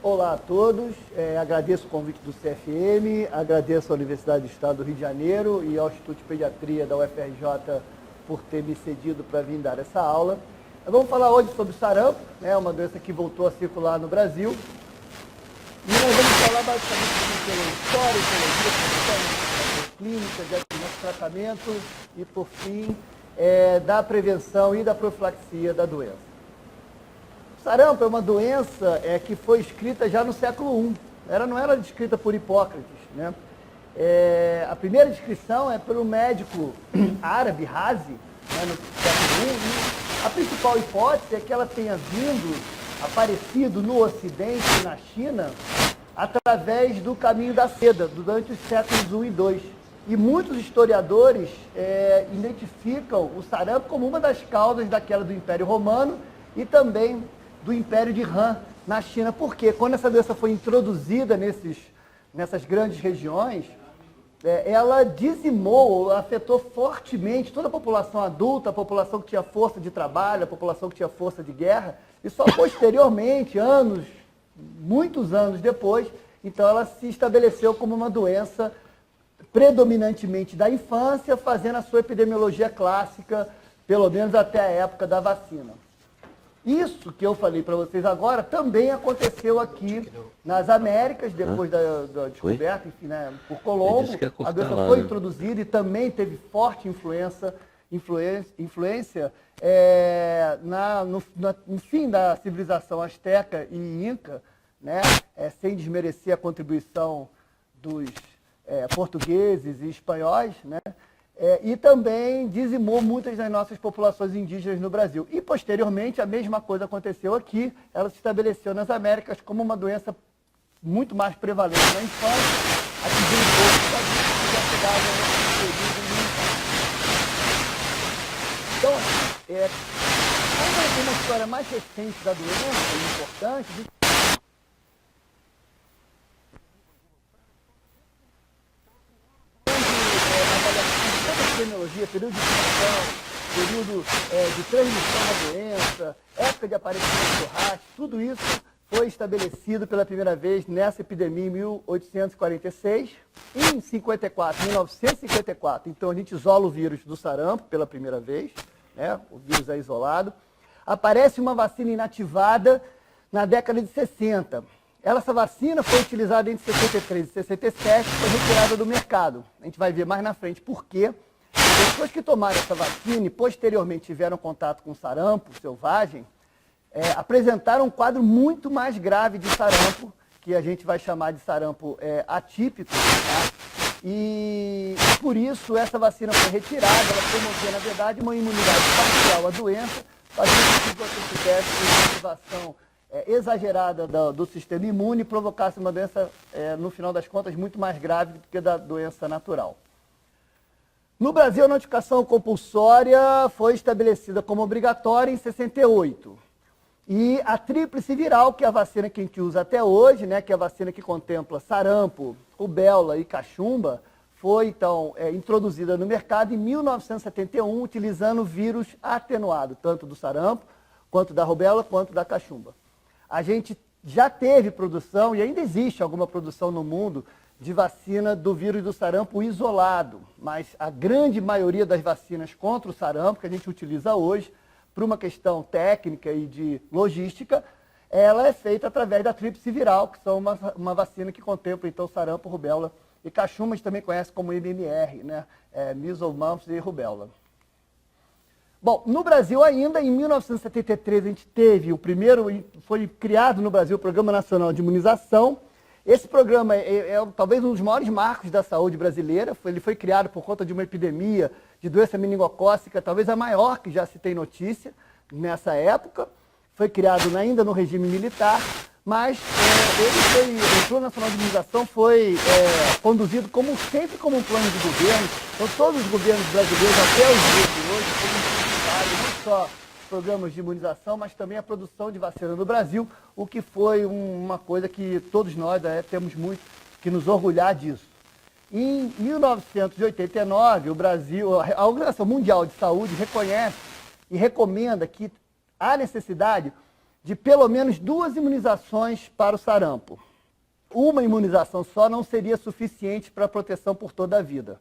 Olá a todos, agradeço o convite do CFM, agradeço à Universidade do Estado do Rio de Janeiro e ao Instituto de Pediatria da UFRJ por ter me cedido para vir dar essa aula. Vamos falar hoje sobre o sarampo, uma doença que voltou a circular no Brasil. E nós vamos falar basicamente pela história, etiologia, clínica, diagnóstico, tratamento e, por fim, da prevenção e da profilaxia da doença. O sarampo é uma doença que foi escrita já no século I. Ela não era descrita por Hipócrates, né? A primeira descrição é pelo médico árabe Razi, no século I. A principal hipótese é que ela tenha aparecido no Ocidente, na China, através do caminho da seda, durante os séculos I e II. E muitos historiadores identificam o sarampo como uma das causas da queda do Império Romano e também do Império de Han, na China. Porque quando essa doença foi introduzida nessas grandes regiões, ela dizimou, afetou fortemente toda a população adulta, a população que tinha força de trabalho, a população que tinha força de guerra, e só posteriormente, muitos anos depois, então ela se estabeleceu como uma doença predominantemente da infância, fazendo a sua epidemiologia clássica, pelo menos até a época da vacina. Isso que eu falei para vocês agora também aconteceu aqui nas Américas, depois da descoberta, enfim, por Colombo. A doença foi introduzida e também teve forte influência no fim da civilização asteca e inca, sem desmerecer a contribuição dos portugueses e espanhóis, e também dizimou muitas das nossas populações indígenas no Brasil. E, posteriormente, a mesma coisa aconteceu aqui. Ela se estabeleceu nas Américas como uma doença muito mais prevalente na infância, atingindo um pouco da vida que já chegava no período militar. Então, uma história mais recente da doença, importante, epidemiologia, período de infecção, período de transmissão da doença, época de aparecimento do rastro, tudo isso foi estabelecido pela primeira vez nessa epidemia em 1846. Em 1954, então a gente isola o vírus do sarampo pela primeira vez, o vírus é isolado. Aparece uma vacina inativada na década de 60. Essa vacina foi utilizada entre 63 e 67, foi retirada do mercado. A gente vai ver mais na frente por quê. Pessoas que tomaram essa vacina e posteriormente tiveram contato com sarampo selvagem, apresentaram um quadro muito mais grave de sarampo, que a gente vai chamar de sarampo atípico, E por isso essa vacina foi retirada, ela promovia, na verdade, uma imunidade parcial à doença, fazendo com que você tivesse uma ativação exagerada do sistema imune e provocasse uma doença, no final das contas, muito mais grave do que da doença natural. No Brasil, a notificação compulsória foi estabelecida como obrigatória em 68. E a tríplice viral, que é a vacina que a gente usa até hoje, que é a vacina que contempla sarampo, rubéola e cachumba, foi, então, introduzida no mercado em 1971, utilizando vírus atenuado, tanto do sarampo, quanto da rubéola, quanto da cachumba. A gente já teve produção, e ainda existe alguma produção no mundo, de vacina do vírus do sarampo isolado, mas a grande maioria das vacinas contra o sarampo que a gente utiliza hoje, por uma questão técnica e de logística, ela é feita através da tríplice viral, que são uma vacina que contempla, então, sarampo, rubéola e cachumba, a gente também conhece como MMR, Measles, Mumps e rubéola. Bom, no Brasil ainda, em 1973, a gente teve foi criado no Brasil o Programa Nacional de Imunização. Esse programa é talvez um dos maiores marcos da saúde brasileira. Ele foi criado por conta de uma epidemia de doença meningocócica, talvez a maior que já se tem notícia nessa época. Foi criado ainda no regime militar, mas o Plano Nacional de Imunização foi conduzido sempre como um plano de governo. Então todos os governos brasileiros até os dias de hoje foram incentivados, não só programas de imunização, mas também a produção de vacina no Brasil, o que foi uma coisa que todos nós temos muito que nos orgulhar disso. Em 1989, a Organização Mundial de Saúde reconhece e recomenda que há necessidade de pelo menos 2 imunizações para o sarampo. Uma imunização só não seria suficiente para a proteção por toda a vida.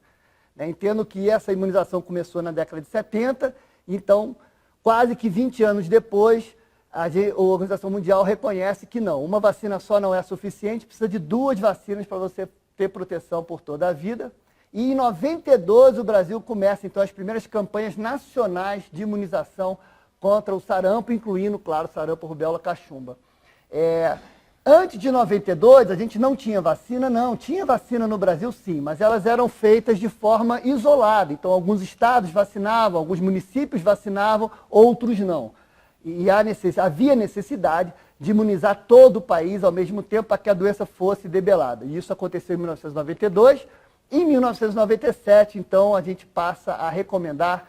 Entendo que essa imunização começou na década de 70, então, quase que 20 anos depois, a Organização Mundial reconhece que não, uma vacina só não é suficiente, precisa de 2 vacinas para você ter proteção por toda a vida. E em 92 o Brasil começa, então, as primeiras campanhas nacionais de imunização contra o sarampo, incluindo, claro, sarampo, rubéola, cachumba. Antes de 92, a gente não tinha vacina, não. Tinha vacina no Brasil, sim, mas elas eram feitas de forma isolada. Então, alguns estados vacinavam, alguns municípios vacinavam, outros não. E havia necessidade de imunizar todo o país ao mesmo tempo para que a doença fosse debelada. E isso aconteceu em 1992. Em 1997, então, a gente passa a recomendar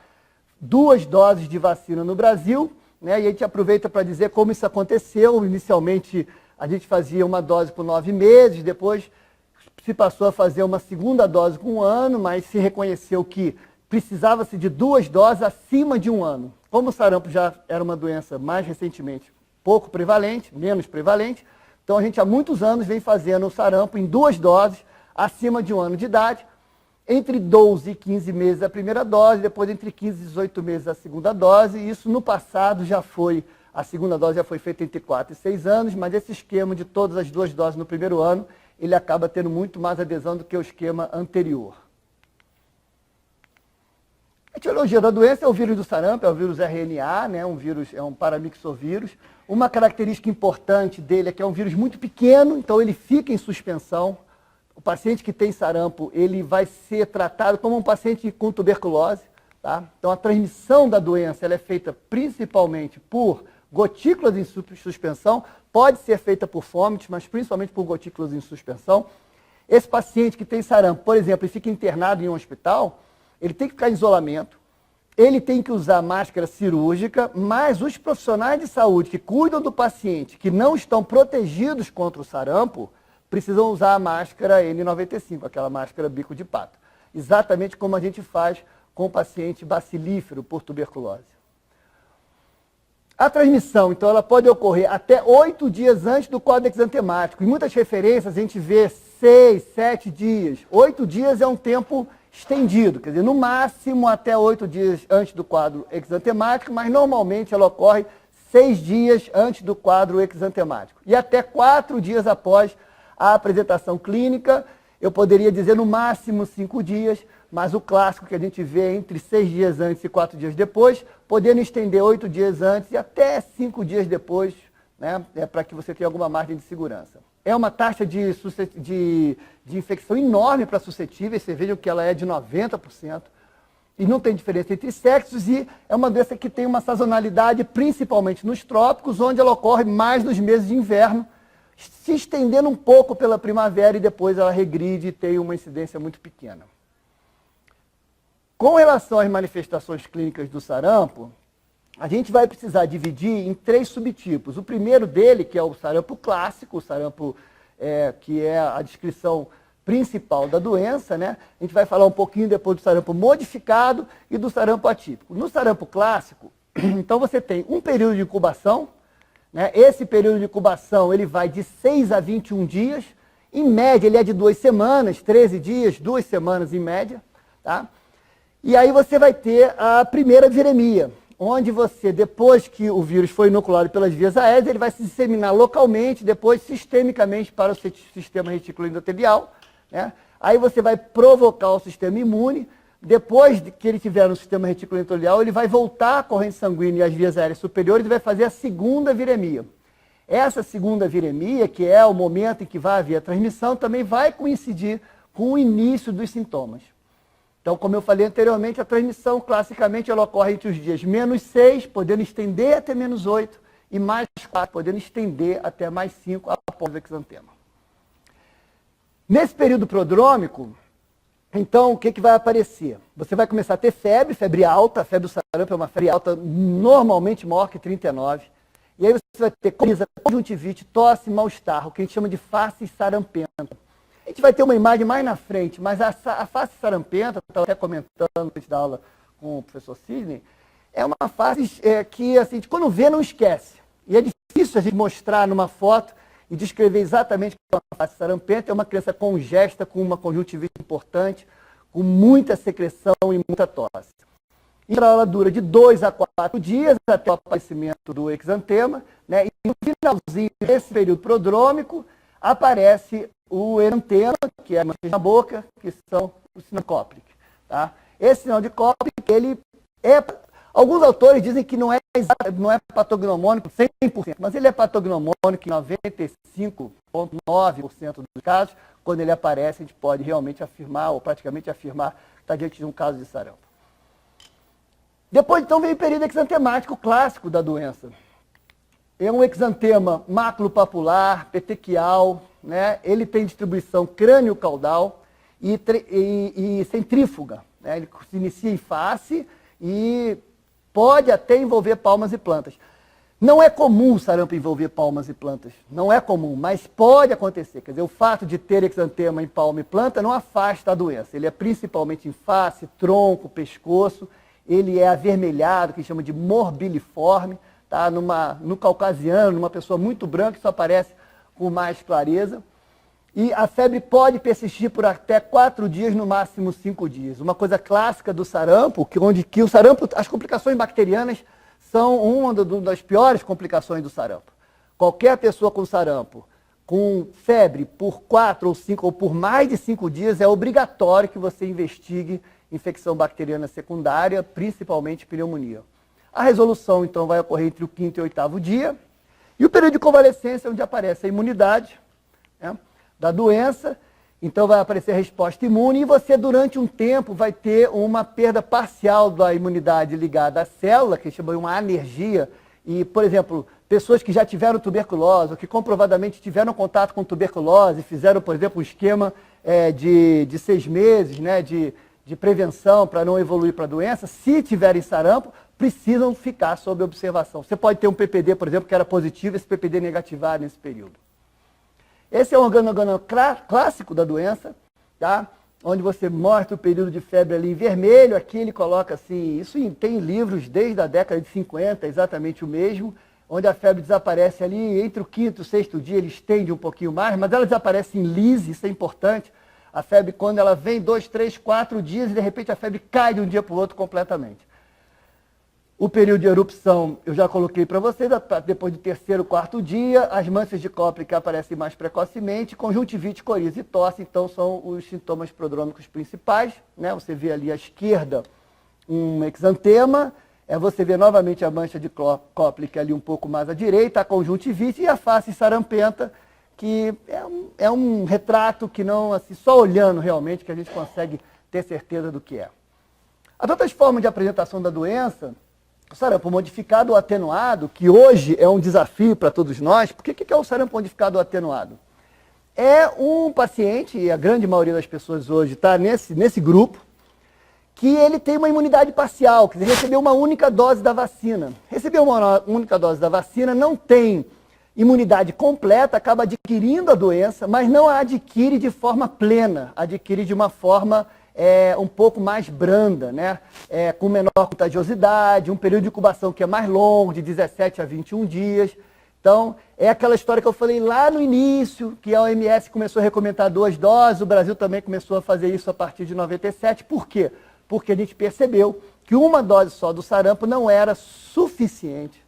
2 doses de vacina no Brasil, né? E a gente aproveita para dizer como isso aconteceu. Inicialmente, a gente fazia uma dose por 9 meses, depois se passou a fazer uma segunda dose com 1 ano, mas se reconheceu que precisava-se de 2 doses acima de 1 ano. Como o sarampo já era uma doença mais recentemente pouco prevalente, menos prevalente, então a gente há muitos anos vem fazendo o sarampo em 2 doses, acima de 1 ano de idade, entre 12 e 15 meses a primeira dose, depois entre 15 e 18 meses a segunda dose, e isso no passado a segunda dose já foi feita entre 4 e 6 anos, mas esse esquema de todas as 2 doses no primeiro ano, ele acaba tendo muito mais adesão do que o esquema anterior. A etiologia da doença é o vírus do sarampo, é o vírus RNA, né? É um paramixovírus. Uma característica importante dele é que é um vírus muito pequeno, então ele fica em suspensão. O paciente que tem sarampo, ele vai ser tratado como um paciente com tuberculose. Tá? Então a transmissão da doença ela é feita principalmente por gotículas em suspensão, pode ser feita por fômites, mas principalmente por gotículas em suspensão. Esse paciente que tem sarampo, por exemplo, e fica internado em um hospital, ele tem que ficar em isolamento, ele tem que usar máscara cirúrgica, mas os profissionais de saúde que cuidam do paciente, que não estão protegidos contra o sarampo, precisam usar a máscara N95, aquela máscara bico de pato. Exatamente como a gente faz com o paciente bacilífero por tuberculose. A transmissão, então, ela pode ocorrer até 8 dias antes do quadro exantemático. Em muitas referências a gente vê 6, 7 dias. 8 dias é um tempo estendido, quer dizer, no máximo até 8 dias antes do quadro exantemático, mas normalmente ela ocorre 6 dias antes do quadro exantemático. E até 4 dias após a apresentação clínica, eu poderia dizer no máximo 5 dias, mas o clássico que a gente vê entre 6 dias antes e 4 dias depois, podendo estender 8 dias antes e até 5 dias depois, né, para que você tenha alguma margem de segurança. É uma taxa de infecção enorme para suscetíveis, vocês vejam que ela é de 90%, e não tem diferença entre sexos, e é uma doença que tem uma sazonalidade principalmente nos trópicos, onde ela ocorre mais nos meses de inverno, se estendendo um pouco pela primavera e depois ela regride e tem uma incidência muito pequena. Com relação às manifestações clínicas do sarampo, a gente vai precisar dividir em 3 subtipos. O primeiro dele, que é o sarampo clássico, o sarampo que é a descrição principal da doença, né? A gente vai falar um pouquinho depois do sarampo modificado e do sarampo atípico. No sarampo clássico, então você tem um período de incubação, né? Esse período de incubação ele vai de 6 a 21 dias, em média ele é de 2 semanas, 13 dias, 2 semanas em média, tá? E aí você vai ter a primeira viremia, onde você, depois que o vírus foi inoculado pelas vias aéreas, ele vai se disseminar localmente, depois sistemicamente para o sistema reticuloendotelial, né? Aí você vai provocar o sistema imune, depois que ele tiver no sistema reticuloendotelial, ele vai voltar à corrente sanguínea e às vias aéreas superiores e vai fazer a segunda viremia. Essa segunda viremia, que é o momento em que vai haver a transmissão, também vai coincidir com o início dos sintomas. Então, como eu falei anteriormente, a transmissão, classicamente, ela ocorre entre os dias -6, podendo estender até -8, e +4, podendo estender até +5 após o exantema. Nesse período prodrômico, então, o que vai aparecer? Você vai começar a ter febre, febre alta, a febre do sarampo é uma febre alta normalmente maior que 39, e aí você vai ter coriza, conjuntivite, tosse, mal-estar, o que a gente chama de face sarampenta. A gente vai ter uma imagem mais na frente, mas a face sarampenta, estava até comentando antes da aula com o professor Sidney, é uma face que, assim, quando vê, não esquece. E é difícil a gente mostrar numa foto e descrever exatamente o que é uma face sarampenta. É uma criança congesta, com uma conjuntivite importante, com muita secreção e muita tosse. E ela dura de 2 a 4 dias até o aparecimento do exantema, né? E no finalzinho desse período prodrômico aparece o erantema, que é a mancha na boca, que são o sinal de Koplik. Tá? Esse sinal de Koplik, ele é... Alguns autores dizem que não é patognomônico 100%, mas ele é patognomônico em 95,9% dos casos. Quando ele aparece, a gente pode realmente afirmar, ou praticamente afirmar, que está diante de um caso de sarampo. Depois, então, vem o período exantemático clássico da doença. É um exantema maculopapular, petequial, né? Ele tem distribuição crânio-caudal e centrífuga. Né? Ele se inicia em face e pode até envolver palmas e plantas. Não é comum o sarampo envolver palmas e plantas, não é comum, mas pode acontecer. Quer dizer, o fato de ter exantema em palma e planta não afasta a doença. Ele é principalmente em face, tronco, pescoço, ele é avermelhado, que chama de morbiliforme, tá? No caucasiano, numa pessoa muito branca, isso aparece com mais clareza. E a febre pode persistir por até 4 dias, no máximo 5 dias. Uma coisa clássica do sarampo, que o sarampo, as complicações bacterianas são uma das piores complicações do sarampo. Qualquer pessoa com sarampo, com febre por 4 ou 5 ou por mais de 5 dias, é obrigatório que você investigue infecção bacteriana secundária, principalmente pneumonia. A resolução, então, vai ocorrer entre o 5º e o 8º dia. E o período de convalescência, onde aparece a imunidade, né, da doença, então vai aparecer a resposta imune e você durante um tempo vai ter uma perda parcial da imunidade ligada à célula, que chama de uma alergia, e, por exemplo, pessoas que já tiveram tuberculose, ou que comprovadamente tiveram contato com tuberculose, fizeram, por exemplo, um esquema de 6 meses, né, de prevenção para não evoluir para a doença, se tiverem sarampo, precisam ficar sob observação. Você pode ter um PPD, por exemplo, que era positivo, esse PPD negativar nesse período. Esse é o organograma clássico da doença, tá? Onde você mostra o período de febre ali em vermelho. Aqui ele coloca assim, isso tem livros desde a década de 50, exatamente o mesmo, onde a febre desaparece ali entre o 5º e o 6º dia, ele estende um pouquinho mais, mas ela desaparece em lise, isso é importante. A febre, quando ela vem 2, 3, 4 dias, e de repente a febre cai de um dia para o outro completamente. O período de erupção eu já coloquei para vocês, depois do 3º, 4º dia, as manchas de Koplik aparecem mais precocemente, conjuntivite, coriza e tosse, então são os sintomas prodrômicos principais, né? Você vê ali à esquerda um exantema, você vê novamente a mancha de Koplik ali um pouco mais à direita, a conjuntivite e a face sarampenta, que é um retrato que não, assim, só olhando realmente que a gente consegue ter certeza do que é. As outras formas de apresentação da doença, o sarampo modificado ou atenuado, que hoje é um desafio para todos nós. Por que é o sarampo modificado ou atenuado? É um paciente, e a grande maioria das pessoas hoje está nesse grupo, que ele tem uma imunidade parcial, quer dizer, recebeu uma única dose da vacina. Recebeu uma única dose da vacina, não tem imunidade completa, acaba adquirindo a doença, mas não a adquire de forma plena, adquire de uma forma um pouco mais branda, né? Com menor contagiosidade, um período de incubação que é mais longo, de 17 a 21 dias. Então, é aquela história que eu falei lá no início, que a OMS começou a recomendar 2 doses, o Brasil também começou a fazer isso a partir de 97. Por quê? Porque a gente percebeu que uma dose só do sarampo não era suficiente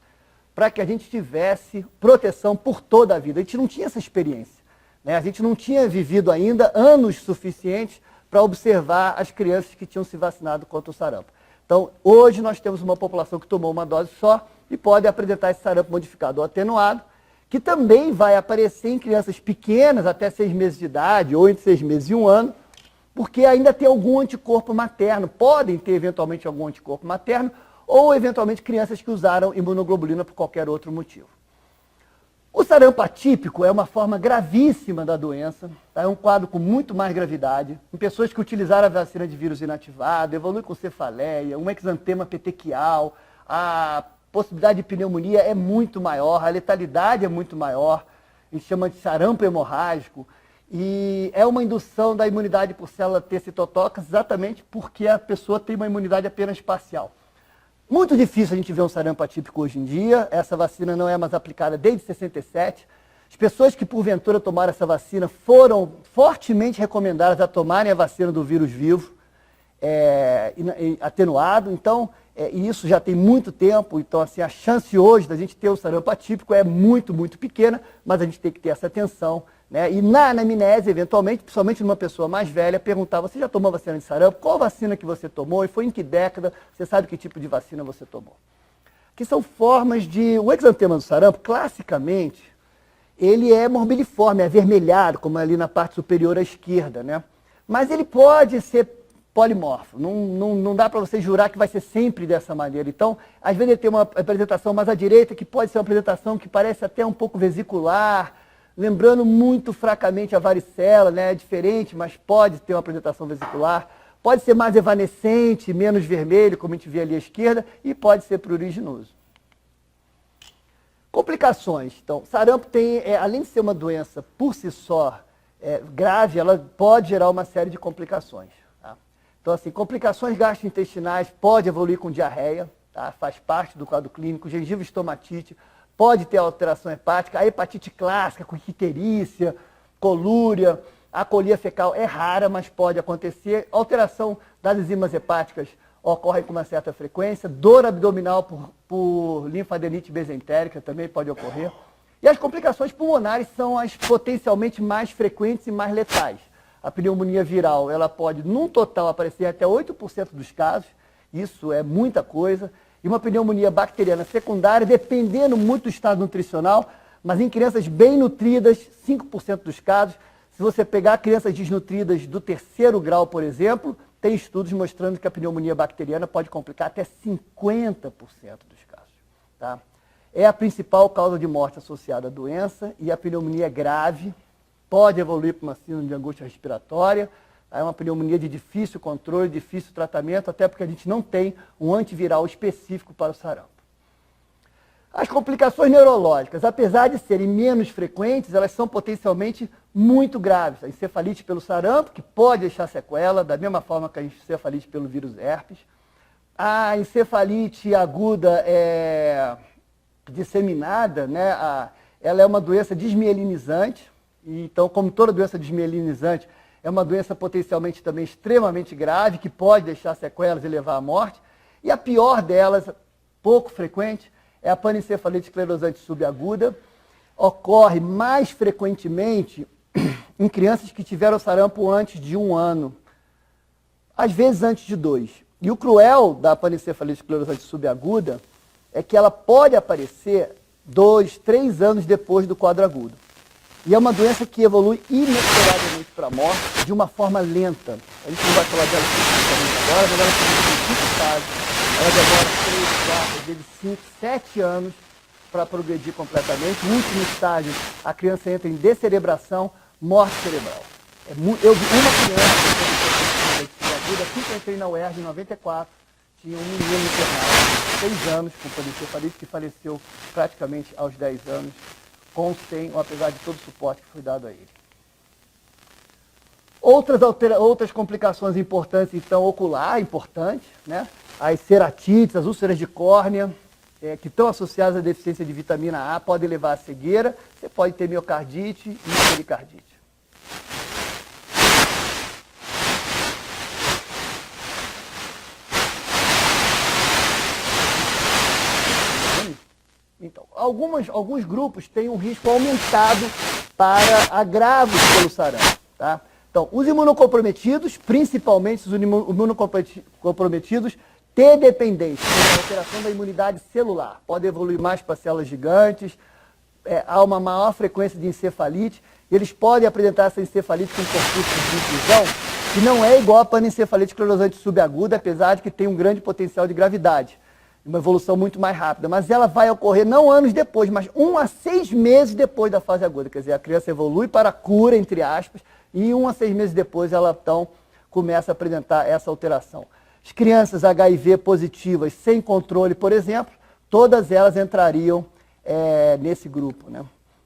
para que a gente tivesse proteção por toda a vida. A gente não tinha essa experiência, né? A gente não tinha vivido ainda anos suficientes para observar as crianças que tinham se vacinado contra o sarampo. Então, hoje nós temos uma população que tomou uma dose só e pode apresentar esse sarampo modificado ou atenuado, que também vai aparecer em crianças pequenas, até 6 meses de idade, ou entre 6 meses e 1 ano, porque ainda tem algum anticorpo materno, podem ter eventualmente algum anticorpo materno, ou eventualmente crianças que usaram imunoglobulina por qualquer outro motivo. O sarampo atípico é uma forma gravíssima da doença, tá? É um quadro com muito mais gravidade. Em pessoas que utilizaram a vacina de vírus inativado, evolui com cefaleia, um exantema petequial, a possibilidade de pneumonia é muito maior, a letalidade é muito maior, a gente chama de sarampo hemorrágico, e é uma indução da imunidade por célula T citotóxica exatamente porque a pessoa tem uma imunidade apenas parcial. Muito difícil a gente ver um sarampo atípico hoje em dia. Essa vacina não é mais aplicada desde 67. As pessoas que porventura tomaram essa vacina foram fortemente recomendadas a tomarem a vacina do vírus vivo, atenuado. Então, e isso já tem muito tempo. Então, assim, a chance hoje da gente ter o sarampo atípico é muito, muito pequena, mas a gente tem que ter essa atenção, né? E na anamnese, eventualmente, principalmente numa pessoa mais velha, perguntar: você já tomou vacina de sarampo? Qual vacina que você tomou? E foi em que década? Você sabe que tipo de vacina você tomou? Que são formas de... O exantema do sarampo, classicamente, ele é morbiliforme, é avermelhado, como ali na parte superior à esquerda, né? Mas ele pode ser polimorfo. Não dá para você jurar que vai ser sempre dessa maneira. Então, às vezes ele tem uma apresentação mais à direita, que pode ser uma apresentação que parece até um pouco vesicular, lembrando muito fracamente a varicela, né? É diferente, mas pode ter uma apresentação vesicular. Pode ser mais evanescente, menos vermelho, como a gente vê ali à esquerda, e pode ser pruriginoso. Complicações. Então, sarampo tem, além de ser uma doença por si só grave, ela pode gerar uma série de complicações. Tá? Então, assim, complicações gastrointestinais pode evoluir com diarreia, tá? Faz parte do quadro clínico, gengiva estomatite, pode ter alteração hepática, a hepatite clássica, com icterícia, colúria, a colia fecal é rara, mas pode acontecer. Alteração das enzimas hepáticas ocorre com uma certa frequência. Dor abdominal por linfadenite mesentérica também pode ocorrer. E as complicações pulmonares são as potencialmente mais frequentes e mais letais. A pneumonia viral, ela pode, num total, aparecer até 8% dos casos. Isso é muita coisa. E uma pneumonia bacteriana secundária, dependendo muito do estado nutricional, mas em crianças bem nutridas, 5% dos casos. Se você pegar crianças desnutridas do 3º grau, por exemplo, tem estudos mostrando que a pneumonia bacteriana pode complicar até 50% dos casos. Tá? É a principal causa de morte associada à doença, e a pneumonia é grave, pode evoluir para uma síndrome de angústia respiratória. É uma pneumonia de difícil controle, difícil tratamento, até porque a gente não tem um antiviral específico para o sarampo. As complicações neurológicas, apesar de serem menos frequentes, elas são potencialmente muito graves. A encefalite pelo sarampo, que pode deixar sequela, da mesma forma que a encefalite pelo vírus herpes. A encefalite aguda disseminada, né? Ela é uma doença desmielinizante. Então, como toda doença desmielinizante, é uma doença potencialmente também extremamente grave, que pode deixar sequelas e levar à morte. E a pior delas, pouco frequente, é a panencefalite esclerosante subaguda. Ocorre mais frequentemente em crianças que tiveram sarampo antes de 1 ano, às vezes antes de 2. E o cruel da panencefalite esclerosante subaguda é que ela pode aparecer 2, 3 anos depois do quadro agudo. E é uma doença que evolui inexoravelmente para a morte de uma forma lenta. A gente não vai falar dela especificamente agora, mas ela tem 5 estágios. Ela demora 3, 4, às vezes 5, 7 anos para progredir completamente. No último estágio, a criança entra em descerebração, morte cerebral. Eu vi uma criança com aguda, assim que eu entrei na UERJ em 94, tinha um menino internado, 6 anos, com panencefalite, que faleceu praticamente aos 10 anos, com 100, apesar de todo o suporte que foi dado a ele. Outras complicações importantes, então, ocular, importante, né? As ceratites, as úlceras de córnea, que estão associadas à deficiência de vitamina A, podem levar à cegueira. Você pode ter miocardite e pericardite. Então, alguns grupos têm um risco aumentado para agravos pelo sarampo, tá? Então, os imunocomprometidos, principalmente os imunocomprometidos T-dependentes, tem alteração da imunidade celular, pode evoluir mais para células gigantes, há uma maior frequência de encefalite, e eles podem apresentar essa encefalite com corpúsculos de infusão, que não é igual a panencefalite esclerosante subaguda, apesar de que tem um grande potencial de gravidade, uma evolução muito mais rápida, mas ela vai ocorrer não anos depois, mas 1 a 6 meses depois da fase aguda, quer dizer, a criança evolui para a cura, entre aspas, e 1 a 6 meses depois ela então começa a apresentar essa alteração. As crianças HIV positivas sem controle, por exemplo, todas elas entrariam nesse grupo, né,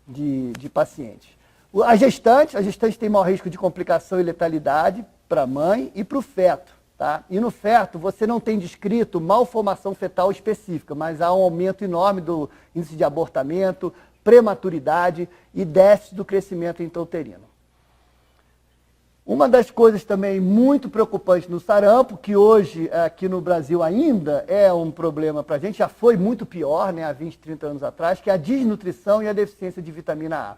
de pacientes. A gestante tem maior risco de complicação e letalidade para a mãe e para o feto. Tá? Tá? E no feto, você não tem descrito malformação fetal específica, mas há um aumento enorme do índice de abortamento, prematuridade e déficit do crescimento intrauterino. Uma das coisas também muito preocupantes no sarampo, que hoje aqui no Brasil ainda é um problema para a gente, já foi muito pior, né, há 20, 30 anos atrás, que é a desnutrição e a deficiência de vitamina A.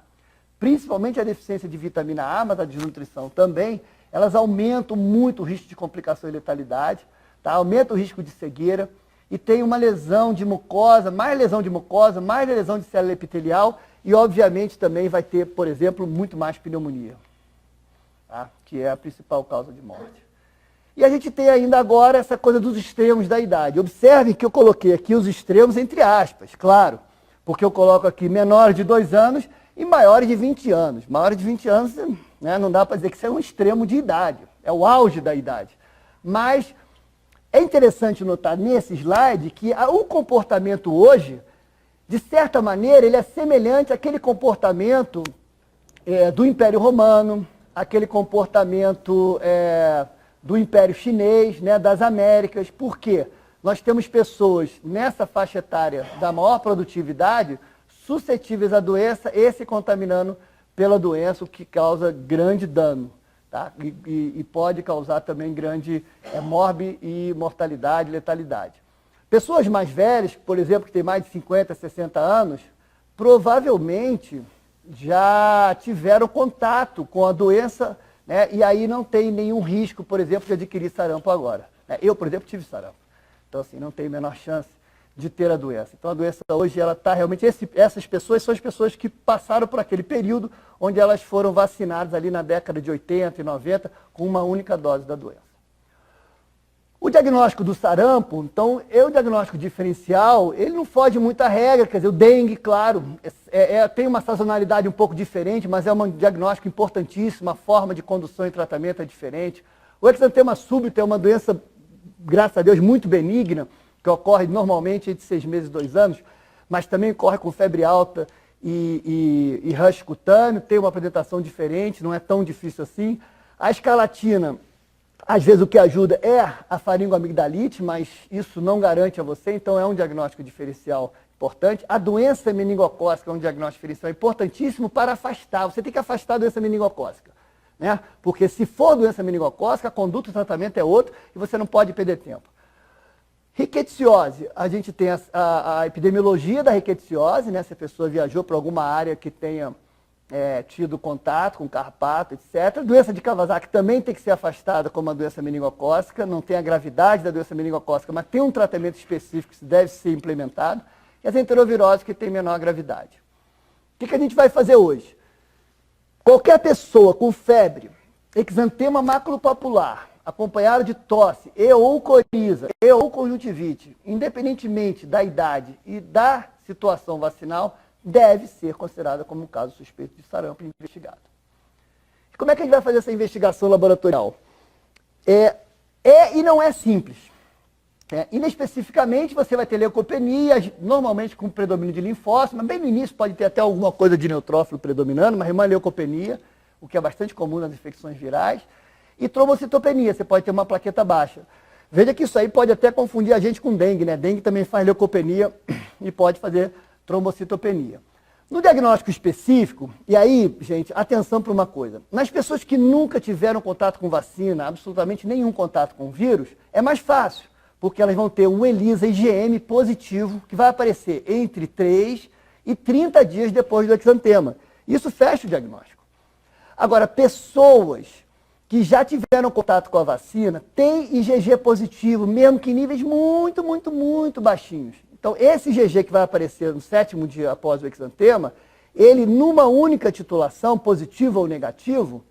Principalmente a deficiência de vitamina A, mas a desnutrição também, elas aumentam muito o risco de complicação e letalidade, tá? Aumenta o risco de cegueira e tem uma lesão de mucosa, mais lesão de célula epitelial e, obviamente, também vai ter, por exemplo, muito mais pneumonia, tá? Que é a principal causa de morte. E a gente tem ainda agora essa coisa dos extremos da idade. Observe que eu coloquei aqui os extremos entre aspas, claro, porque eu coloco aqui menores de 2 anos e maiores de 20 anos. Maiores de 20 anos, né, não dá para dizer que isso é um extremo de idade, é o auge da idade. Mas é interessante notar nesse slide que o comportamento hoje, de certa maneira, ele é semelhante àquele comportamento do Império Romano, aquele comportamento do Império Chinês, né, das Américas. Por quê? Nós temos pessoas nessa faixa etária da maior produtividade suscetíveis à doença e se contaminando pela doença, o que causa grande dano, tá? E pode causar também grande morte e mortalidade, letalidade. Pessoas mais velhas, por exemplo, que têm mais de 50, 60 anos, provavelmente já tiveram contato com a doença, né, e aí não tem nenhum risco, por exemplo, de adquirir sarampo agora. Eu, por exemplo, tive sarampo. Então, assim, não tem a menor chance de ter a doença. Então, a doença hoje, ela está realmente... essas pessoas são as pessoas que passaram por aquele período onde elas foram vacinadas ali na década de 80 e 90 com uma única dose da doença. O diagnóstico do sarampo, então, o diagnóstico diferencial, ele não foge muito à regra, quer dizer, o dengue, claro, tem uma sazonalidade um pouco diferente, mas é um diagnóstico importantíssimo, a forma de condução e tratamento é diferente. O exantema súbito é uma doença, graças a Deus, muito benigna, que ocorre normalmente entre 6 meses e 2 anos, mas também ocorre com febre alta e rush cutâneo, tem uma apresentação diferente, não é tão difícil assim. A escarlatina, às vezes o que ajuda é a faringoamigdalite, mas isso não garante a você, então é um diagnóstico diferencial importante. A doença meningocócica é um diagnóstico diferencial importantíssimo para afastar, você tem que afastar a doença meningocócica, né? Porque se for doença meningocócica, a conduta do tratamento é outra e você não pode perder tempo. Riquettsiose, a gente tem a epidemiologia da riquettsiose, né? Se a pessoa viajou para alguma área que tenha tido contato com carrapato, etc. Doença de Kawasaki também tem que ser afastada como uma doença meningocócica, não tem a gravidade da doença meningocócica, mas tem um tratamento específico que deve ser implementado. E as enteroviroses que têm menor gravidade. O que a gente vai fazer hoje? Qualquer pessoa com febre, exantema maculopapular, acompanhado de tosse, ou coriza, ou conjuntivite, independentemente da idade e da situação vacinal, deve ser considerada como um caso suspeito de sarampo investigado. E como é que a gente vai fazer essa investigação laboratorial? E não é simples. Inespecificamente, você vai ter leucopenia, normalmente com predomínio de linfócito, mas bem no início pode ter até alguma coisa de neutrófilo predominando, mas uma leucopenia, o que é bastante comum nas infecções virais. E trombocitopenia, você pode ter uma plaqueta baixa. Veja que isso aí pode até confundir a gente com dengue, né? Dengue também faz leucopenia e pode fazer trombocitopenia. No diagnóstico específico, e aí, gente, atenção para uma coisa. Nas pessoas que nunca tiveram contato com vacina, absolutamente nenhum contato com vírus, é mais fácil, porque elas vão ter um ELISA IgM positivo, que vai aparecer entre 3 e 30 dias depois do exantema. Isso fecha o diagnóstico. Agora, pessoas que já tiveram contato com a vacina, tem IgG positivo, mesmo que em níveis muito, muito, muito baixinhos. Então, esse IgG que vai aparecer no 7º dia após o exantema, ele, numa única titulação, positivo ou negativo,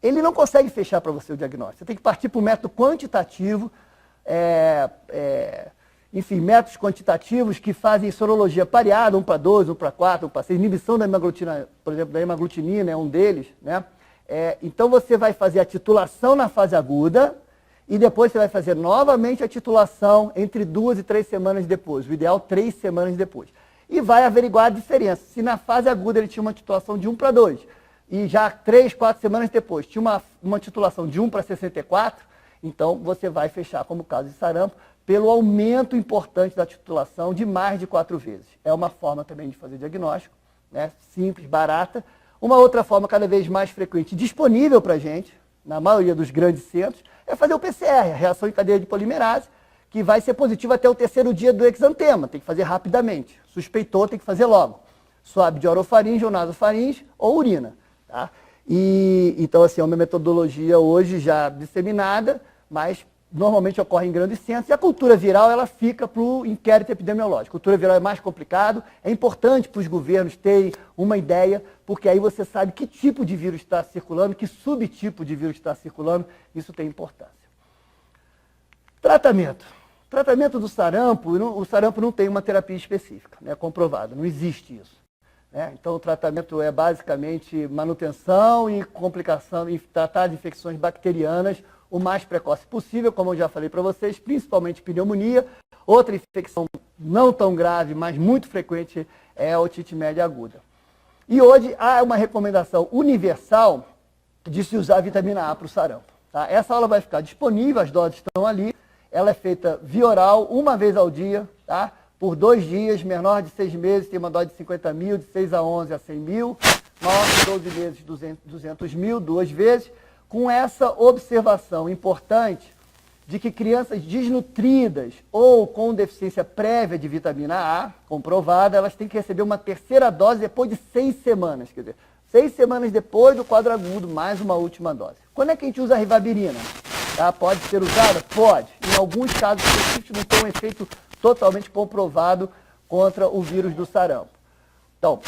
ele não consegue fechar para você o diagnóstico. Você tem que partir para um método quantitativo, enfim, métodos quantitativos que fazem sorologia pareada, 1 para 2, 1 para 4, 1 para 6, inibição da hemaglutina, por exemplo, da hemaglutinina é um deles, né? Então você vai fazer a titulação na fase aguda e depois você vai fazer novamente a titulação entre 2 e 3 semanas depois, o ideal 3 semanas depois. E vai averiguar a diferença. Se na fase aguda ele tinha uma titulação de 1 para 2 e já 3, 4 semanas depois tinha uma titulação de 1 para 64, então você vai fechar como caso de sarampo pelo aumento importante da titulação de mais de 4 vezes. É uma forma também de fazer diagnóstico, né? Simples, barata. Uma outra forma cada vez mais frequente, disponível para a gente, na maioria dos grandes centros, é fazer o PCR, a reação em cadeia de polimerase, que vai ser positiva até o 3º dia do exantema, tem que fazer rapidamente. Suspeitou, tem que fazer logo. Swab de orofaringe ou nasofaringe ou urina. Tá? Então, assim, é uma metodologia hoje já disseminada, mas normalmente ocorre em grandes centros. E a cultura viral, ela fica para o inquérito epidemiológico. A cultura viral é mais complicado, é importante para os governos terem uma ideia, porque aí você sabe que tipo de vírus está circulando, que subtipo de vírus está circulando, isso tem importância. Tratamento. Tratamento do sarampo, o sarampo não tem uma terapia específica, né, comprovada, não existe isso. Né? Então o tratamento é basicamente manutenção e complicação, e tratar de infecções bacterianas o mais precoce possível, como eu já falei para vocês, principalmente pneumonia. Outra infecção não tão grave, mas muito frequente, é a otite média aguda. E hoje há uma recomendação universal de se usar a vitamina A para o sarampo. Tá? Essa aula vai ficar disponível, as doses estão ali. Ela é feita via oral, uma vez ao dia, tá? Por 2 dias, menor de 6 meses tem uma dose de 50 mil, de 6 a 11 a 100 mil, maior de 12 meses 200 mil, 2 vezes, com essa observação importante de que crianças desnutridas ou com deficiência prévia de vitamina A, comprovada, elas têm que receber uma 3ª dose depois de 6 semanas, quer dizer, 6 semanas depois do quadro agudo, mais uma última dose. Quando é que a gente usa a ribavirina? Tá? Pode ser usada? Pode. Em alguns casos específicos não tem um efeito totalmente comprovado contra o vírus do sarampo. Então,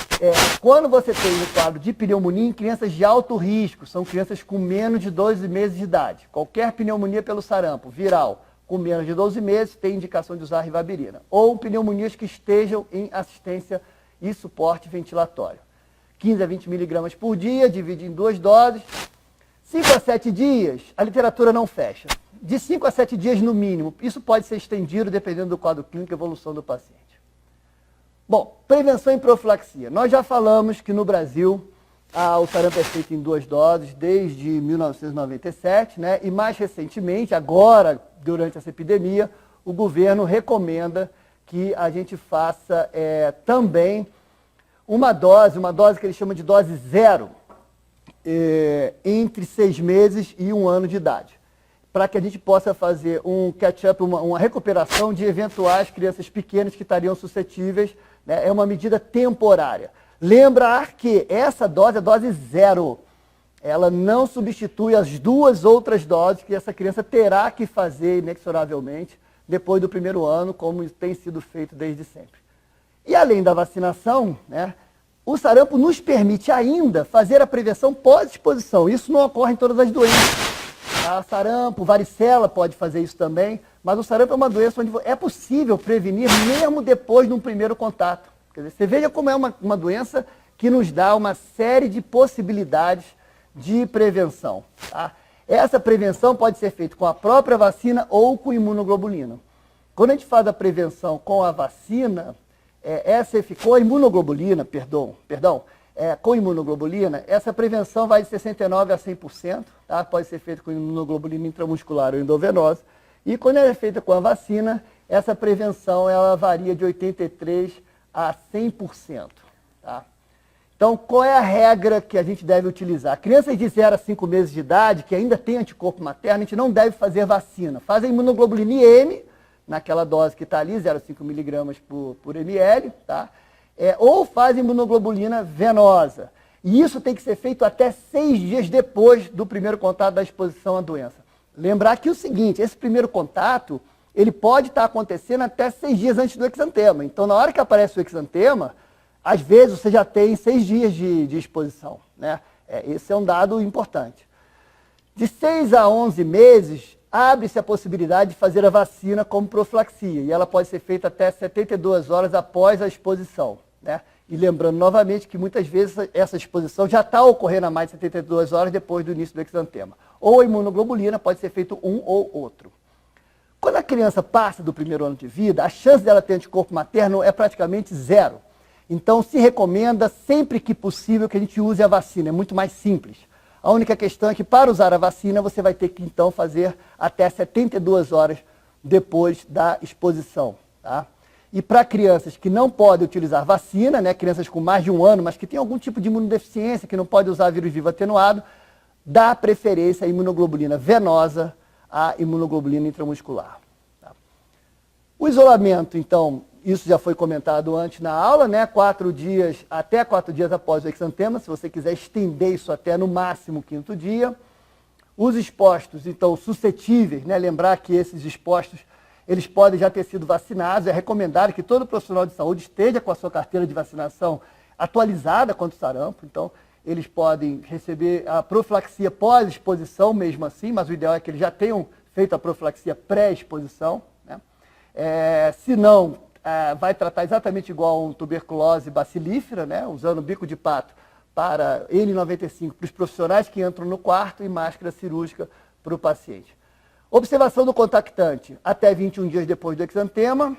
quando você tem um quadro de pneumonia em crianças de alto risco, são crianças com menos de 12 meses de idade, qualquer pneumonia pelo sarampo viral com menos de 12 meses tem indicação de usar a ribavirina. Ou pneumonias que estejam em assistência e suporte ventilatório. 15 a 20 miligramas por dia, divide em 2 doses. 5 a 7 dias, a literatura não fecha. De 5 a 7 dias no mínimo. Isso pode ser estendido dependendo do quadro clínico e evolução do paciente. Bom, prevenção e profilaxia. Nós já falamos que no Brasil o sarampo é feito em 2 doses desde 1997, né? E mais recentemente, agora, durante essa epidemia, o governo recomenda que a gente faça também uma dose que ele chama de dose 0, entre 6 meses e 1 ano de idade, para que a gente possa fazer um catch-up, uma recuperação de eventuais crianças pequenas que estariam suscetíveis, né? É uma medida temporária. Lembrar que essa dose é dose 0, ela não substitui as 2 outras doses que essa criança terá que fazer inexoravelmente depois do 1º ano, como tem sido feito desde sempre. E além da vacinação, né, o sarampo nos permite ainda fazer a prevenção pós-exposição. Isso não ocorre em todas as doenças. Sarampo, varicela pode fazer isso também, mas o sarampo é uma doença onde é possível prevenir mesmo depois de um primeiro contato. Quer dizer, você veja como é uma doença que nos dá uma série de possibilidades de prevenção. Tá? Essa prevenção pode ser feita com a própria vacina ou com imunoglobulina. Quando a gente faz a prevenção com a vacina, com a imunoglobulina, com imunoglobulina, essa prevenção vai de 69% a 100%, tá? Pode ser feita com imunoglobulina intramuscular ou endovenosa. E quando ela é feita com a vacina, essa prevenção ela varia de 83% a 100%. Tá? Então, qual é a regra que a gente deve utilizar? Crianças de 0 a 5 meses de idade, que ainda têm anticorpo materno, a gente não deve fazer vacina. Faz a imunoglobulina IM, naquela dose que está ali, 0,5 miligramas por ml, tá? Ou faz imunoglobulina venosa. E isso tem que ser feito até 6 dias depois do primeiro contato da exposição à doença. Lembrar que o seguinte, esse primeiro contato, ele pode estar acontecendo até 6 dias antes do exantema. Então, na hora que aparece o exantema, às vezes você já tem 6 dias de exposição, né? Esse é um dado importante. De 6 a 11 meses, abre-se a possibilidade de fazer a vacina como profilaxia, e ela pode ser feita até 72 horas após a exposição, né? E lembrando novamente que muitas vezes essa exposição já está ocorrendo a mais de 72 horas depois do início do exantema. Ou a imunoglobulina pode ser feito um ou outro. Quando a criança passa do 1º ano de vida, a chance dela ter anticorpo materno é praticamente 0. Então se recomenda sempre que possível que a gente use a vacina, é muito mais simples. A única questão é que para usar a vacina você vai ter que então fazer até 72 horas depois da exposição. Tá? E para crianças que não podem utilizar vacina, né, crianças com mais de 1 ano, mas que têm algum tipo de imunodeficiência, que não podem usar vírus vivo atenuado, dá preferência à imunoglobulina venosa à imunoglobulina intramuscular. Tá? O isolamento, então, isso já foi comentado antes na aula, né? 4 dias, até 4 dias após o exantema, se você quiser estender isso até no máximo o 5º dia. Os expostos, então, suscetíveis, né? Lembrar que esses expostos, eles podem já ter sido vacinados. É recomendado que todo profissional de saúde esteja com a sua carteira de vacinação atualizada contra o sarampo. Então, eles podem receber a profilaxia pós-exposição mesmo assim, mas o ideal é que eles já tenham feito a profilaxia pré-exposição. Né? Se não, vai tratar exatamente igual a um tuberculose bacilífera, né? Usando bico de pato para N95 para os profissionais que entram no quarto e máscara cirúrgica para o paciente. Observação do contactante até 21 dias depois do exantema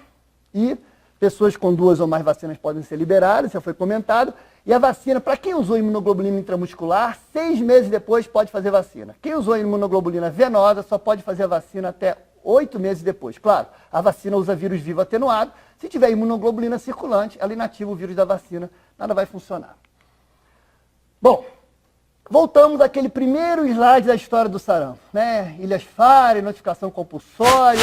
e pessoas com 2 ou mais vacinas podem ser liberadas, já foi comentado. E a vacina, para quem usou imunoglobulina intramuscular, 6 meses depois pode fazer vacina. Quem usou imunoglobulina venosa só pode fazer a vacina até 8 meses depois. Claro, a vacina usa vírus vivo atenuado. Se tiver imunoglobulina circulante, ela inativa o vírus da vacina, nada vai funcionar. Bom, voltamos àquele primeiro slide da história do sarampo, né? Ilhas Fare, notificação compulsória,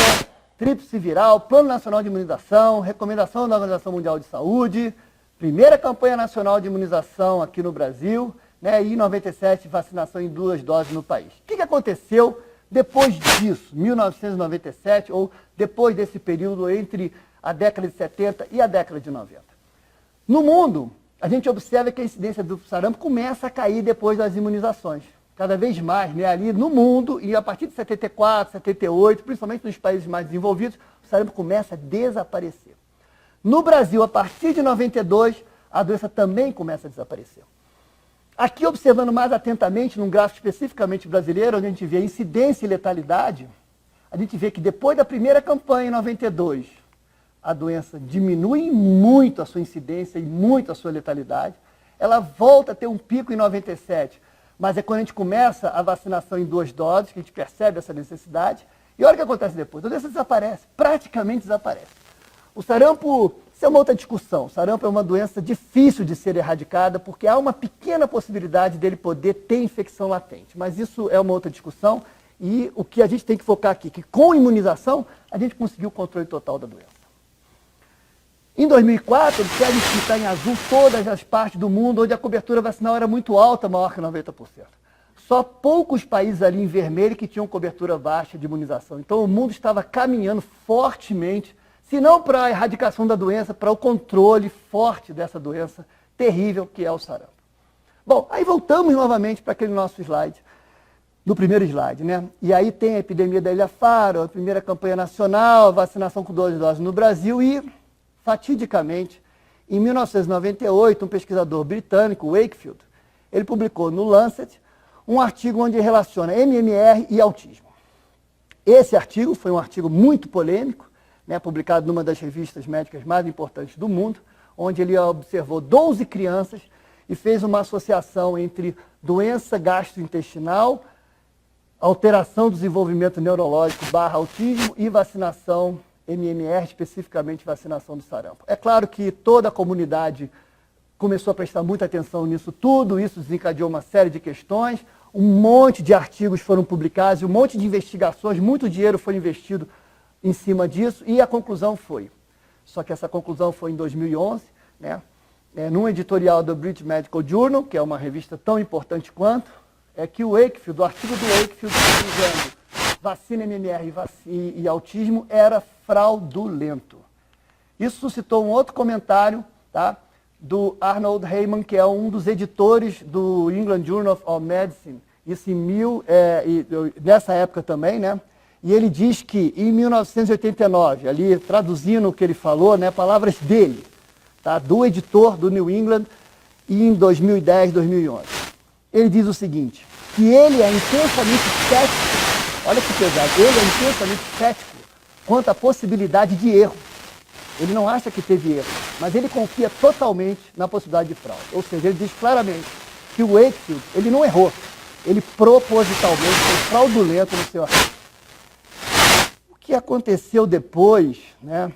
tríplice viral, Plano Nacional de Imunização, recomendação da Organização Mundial de Saúde, primeira campanha nacional de imunização aqui no Brasil, né? E em 97, vacinação em 2 doses no país. O que aconteceu depois disso, 1997, ou depois desse período entre a década de 70 e a década de 90? No mundo, a gente observa que a incidência do sarampo começa a cair depois das imunizações. Cada vez mais, né, ali no mundo, e a partir de 74, 78, principalmente nos países mais desenvolvidos, o sarampo começa a desaparecer. No Brasil, a partir de 92, a doença também começa a desaparecer. Aqui, observando mais atentamente, num gráfico especificamente brasileiro, onde a gente vê a incidência e letalidade, a gente vê que depois da primeira campanha, em 92, a doença diminui muito a sua incidência e muito a sua letalidade. Ela volta a ter um pico em 97, mas é quando a gente começa a vacinação em 2 doses, que a gente percebe essa necessidade. E olha o que acontece depois, a doença desaparece, praticamente desaparece. O sarampo, isso é uma outra discussão. O sarampo é uma doença difícil de ser erradicada, porque há uma pequena possibilidade dele poder ter infecção latente. Mas isso é uma outra discussão, e o que a gente tem que focar aqui, que com imunização, a gente conseguiu o controle total da doença. Em 2004, observe que está em azul todas as partes do mundo onde a cobertura vacinal era muito alta, maior que 90%. Só poucos países ali em vermelho que tinham cobertura baixa de imunização. Então o mundo estava caminhando fortemente, se não para a erradicação da doença, para o controle forte dessa doença terrível que é o sarampo. Bom, aí voltamos novamente para aquele nosso slide, do primeiro slide, né? E aí tem a epidemia da Ilha Faro, a primeira campanha nacional, vacinação com 2 doses no Brasil e, fatidicamente, em 1998, um pesquisador britânico, Wakefield, ele publicou no Lancet um artigo onde relaciona MMR e autismo. Esse artigo foi um artigo muito polêmico, né, publicado numa das revistas médicas mais importantes do mundo, onde ele observou 12 crianças e fez uma associação entre doença gastrointestinal, alteração do desenvolvimento neurológico / autismo e vacinação MMR, especificamente vacinação do sarampo. É claro que toda a comunidade começou a prestar muita atenção nisso tudo, isso desencadeou uma série de questões, um monte de artigos foram publicados, um monte de investigações, muito dinheiro foi investido em cima disso, e a conclusão foi, só que essa conclusão foi em 2011, né, num editorial do British Medical Journal, que é uma revista tão importante quanto, é que o Wakefield, o artigo do Wakefield, dizendo vacina MMR e autismo era fraudulento. Isso suscitou um outro comentário, tá, do Arnold Heyman, que é um dos editores do England Journal of Medicine, isso nessa época também, né? E ele diz que em 1989, ali traduzindo o que ele falou, né, palavras dele, tá, do editor do New England, e em 2010, 2011. Ele diz o seguinte, que ele é intensamente cético, olha que pesado, ele é intensamente cético quanto à possibilidade de erro. Ele não acha que teve erro, mas ele confia totalmente na possibilidade de fraude. Ou seja, ele diz claramente que o Wakefield, ele não errou. ele propositalmente foi fraudulento no seu artigo. O que aconteceu depois, né,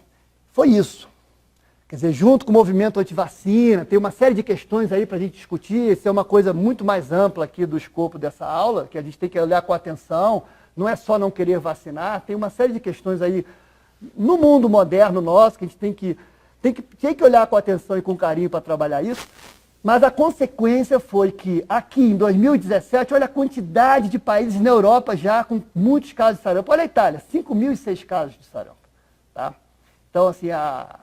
foi isso. Quer dizer, junto com o movimento antivacina, tem uma série de questões aí para a gente discutir, isso é uma coisa muito mais ampla aqui do escopo dessa aula, que a gente tem que olhar com atenção, não é só não querer vacinar, tem uma série de questões aí no mundo moderno nosso, que a gente tem que olhar com atenção e com carinho para trabalhar isso, mas a consequência foi que aqui em 2017, olha a quantidade de países na Europa já com muitos casos de sarampo, olha a Itália, 5.006 casos de sarampo, tá? Então, assim, a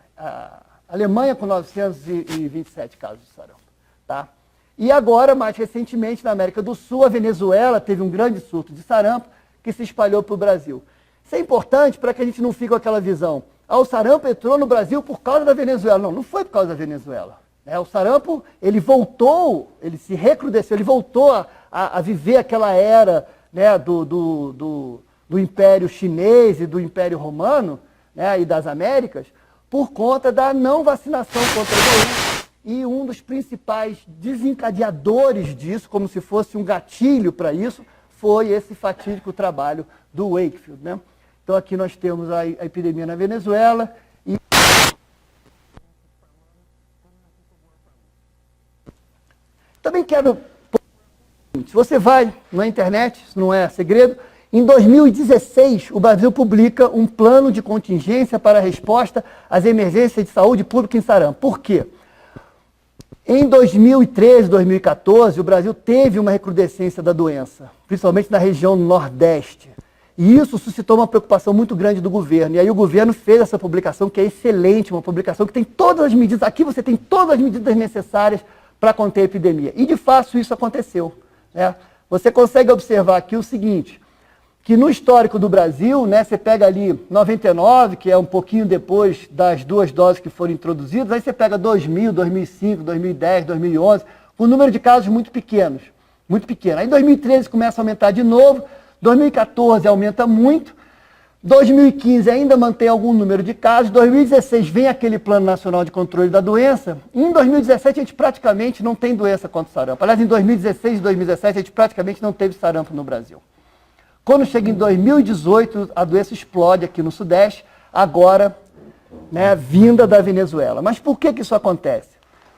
Alemanha com 927 casos de sarampo, tá? E agora, mais recentemente, na América do Sul, a Venezuela teve um grande surto de sarampo que se espalhou para o Brasil. Isso é importante para que a gente não fique com aquela visão. O sarampo entrou no Brasil por causa da Venezuela. Não, não foi por causa da Venezuela. O sarampo, ele voltou, ele se recrudesceu, ele voltou a viver aquela era, né, do Império Chinês e do Império Romano, né, e das Américas, por conta da não vacinação contra a doença. E um dos principais desencadeadores disso, como se fosse um gatilho para isso, foi esse fatídico trabalho do Wakefield, né? Então aqui nós temos a epidemia na Venezuela e também quero, se você vai na internet, isso não é segredo, em 2016 o Brasil publica um plano de contingência para a resposta às emergências de saúde pública em sarampo. Por quê? Em 2013, 2014, o Brasil teve uma recrudescência da doença, principalmente na região nordeste. E isso suscitou uma preocupação muito grande do governo. E aí o governo fez essa publicação, que é excelente, uma publicação que tem todas as medidas, aqui você tem todas as medidas necessárias para conter a epidemia. E de fato isso aconteceu, né? Você consegue observar aqui o seguinte, que no histórico do Brasil, né, você pega ali 99, que é um pouquinho depois das 2 doses que foram introduzidas, aí você pega 2000, 2005, 2010, 2011, com um número de casos muito pequenos, muito pequeno. Aí 2013 começa a aumentar de novo, 2014 aumenta muito, 2015 ainda mantém algum número de casos, 2016 vem aquele Plano Nacional de Controle da Doença, e em 2017 a gente praticamente não tem doença contra o sarampo. Aliás, em 2016 e 2017 a gente praticamente não teve sarampo no Brasil. Quando chega em 2018, a doença explode aqui no Sudeste, agora, né, vinda da Venezuela. Mas por que isso acontece?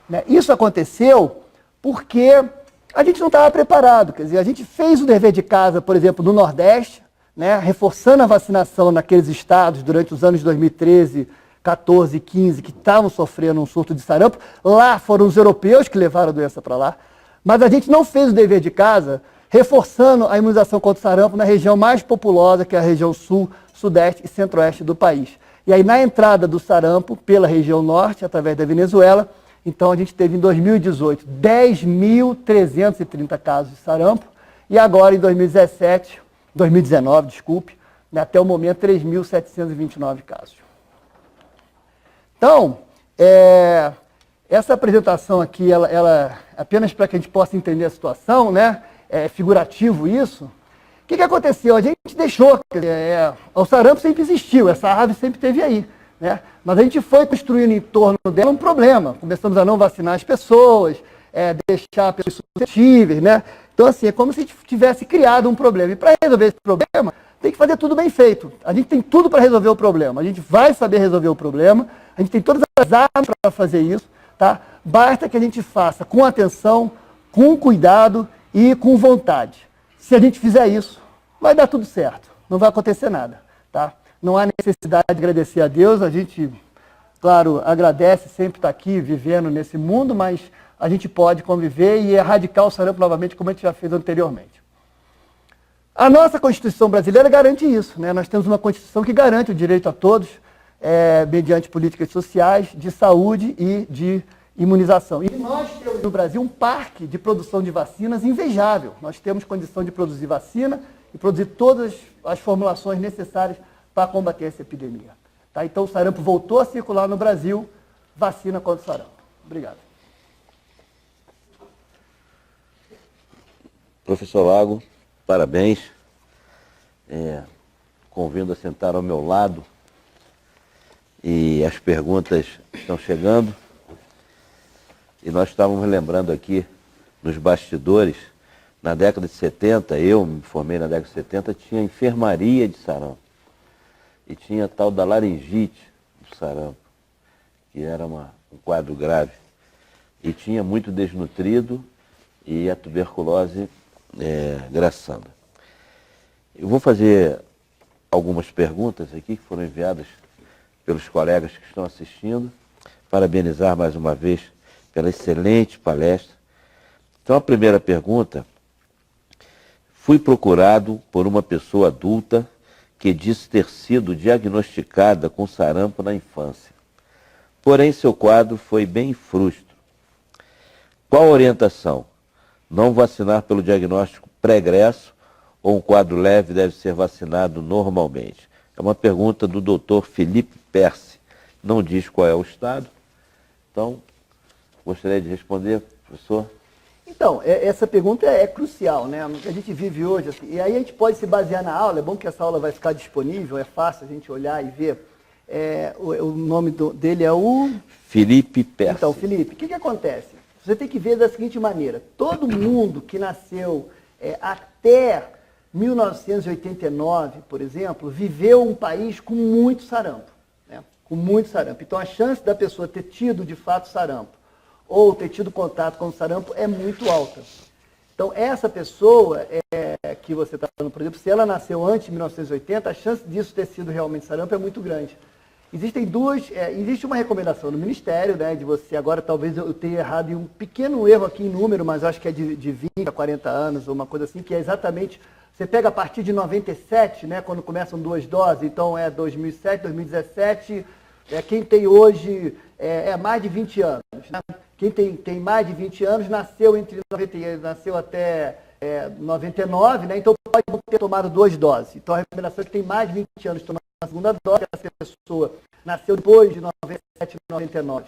Né, isso aconteceu porque a gente não estava preparado. Quer dizer, a gente fez o dever de casa, por exemplo, no Nordeste, né, reforçando a vacinação naqueles estados durante os anos de 2013, 14 e 15, que estavam sofrendo um surto de sarampo. Lá foram os europeus que levaram a doença para lá. Mas a gente não fez o dever de casa reforçando a imunização contra o sarampo na região mais populosa, que é a região sul, sudeste e centro-oeste do país. E aí, na entrada do sarampo, pela região norte, através da Venezuela, então a gente teve em 2018 10.330 casos de sarampo, e agora em 2019, né, até o momento, 3.729 casos. Então, essa apresentação aqui, ela apenas para que a gente possa entender a situação, né? É figurativo isso. O que aconteceu? A gente deixou, o sarampo sempre existiu, essa árvore sempre esteve aí, né? Mas a gente foi construindo em torno dela um problema. Começamos a não vacinar as pessoas, deixar pessoas suscetíveis, né? Então, assim, é como se a gente tivesse criado um problema. E para resolver esse problema, tem que fazer tudo bem feito. A gente tem tudo para resolver o problema. A gente vai saber resolver o problema, a gente tem todas as armas para fazer isso, tá? Basta que a gente faça com atenção, com cuidado e com vontade. Se a gente fizer isso, vai dar tudo certo. Não vai acontecer nada, tá? Não há necessidade de agradecer a Deus. A gente, claro, agradece sempre estar aqui vivendo nesse mundo, mas a gente pode conviver e erradicar o sarampo novamente, como a gente já fez anteriormente. A nossa Constituição brasileira garante isso, né? Nós temos uma Constituição que garante o direito a todos, mediante políticas sociais, de saúde e de imunização. E nós temos no Brasil um parque de produção de vacinas invejável. Nós temos condição de produzir vacina e produzir todas as formulações necessárias para combater essa epidemia. Tá? Então o sarampo voltou a circular no Brasil, vacina contra o sarampo. Obrigado. Professor Lago, parabéns. Convido a sentar ao meu lado e as perguntas estão chegando. E nós estávamos lembrando aqui, nos bastidores, na década de 70, eu me formei na década de 70, tinha enfermaria de sarampo. E tinha a tal da laringite do sarampo, que era um quadro grave. E tinha muito desnutrido e a tuberculose graçando. Eu vou fazer algumas perguntas aqui que foram enviadas pelos colegas que estão assistindo. Parabenizar mais uma vez pela excelente palestra. Então, a primeira pergunta: fui procurado por uma pessoa adulta que disse ter sido diagnosticada com sarampo na infância. Porém, seu quadro foi bem frustro. Qual a orientação? Não vacinar pelo diagnóstico pregresso ou um quadro leve deve ser vacinado normalmente? É uma pergunta do Dr. Felipe Perse. Não diz qual é o estado. Então, gostaria de responder, professor. Então, essa pergunta é crucial, né? O que a gente vive hoje, assim, e aí a gente pode se basear na aula, é bom que essa aula vai ficar disponível, é fácil a gente olhar e ver. O nome dele é o... Felipe Perse. Então, Felipe, o que acontece? Você tem que ver da seguinte maneira: todo mundo que nasceu até 1989, por exemplo, viveu um país com muito sarampo, né? Com muito sarampo. Então, a chance da pessoa ter tido, de fato, sarampo, ou ter tido contato com o sarampo é muito alta. Então, essa pessoa que você está falando, por exemplo, se ela nasceu antes de 1980, a chance disso ter sido realmente sarampo é muito grande. Existe uma recomendação do Ministério, né, de você, agora talvez eu tenha errado em um pequeno erro aqui em número, mas acho que é de 20 a 40 anos, ou uma coisa assim, que é exatamente, você pega a partir de 97, né, quando começam 2 doses, então é 2007, 2017, quem tem hoje mais de 20 anos, né? Quem tem mais de 20 anos nasceu até 99, né? Então pode ter tomado 2 doses. Então a recomendação é que tem mais de 20 anos tomando a segunda dose, essa pessoa nasceu depois de 97, 99.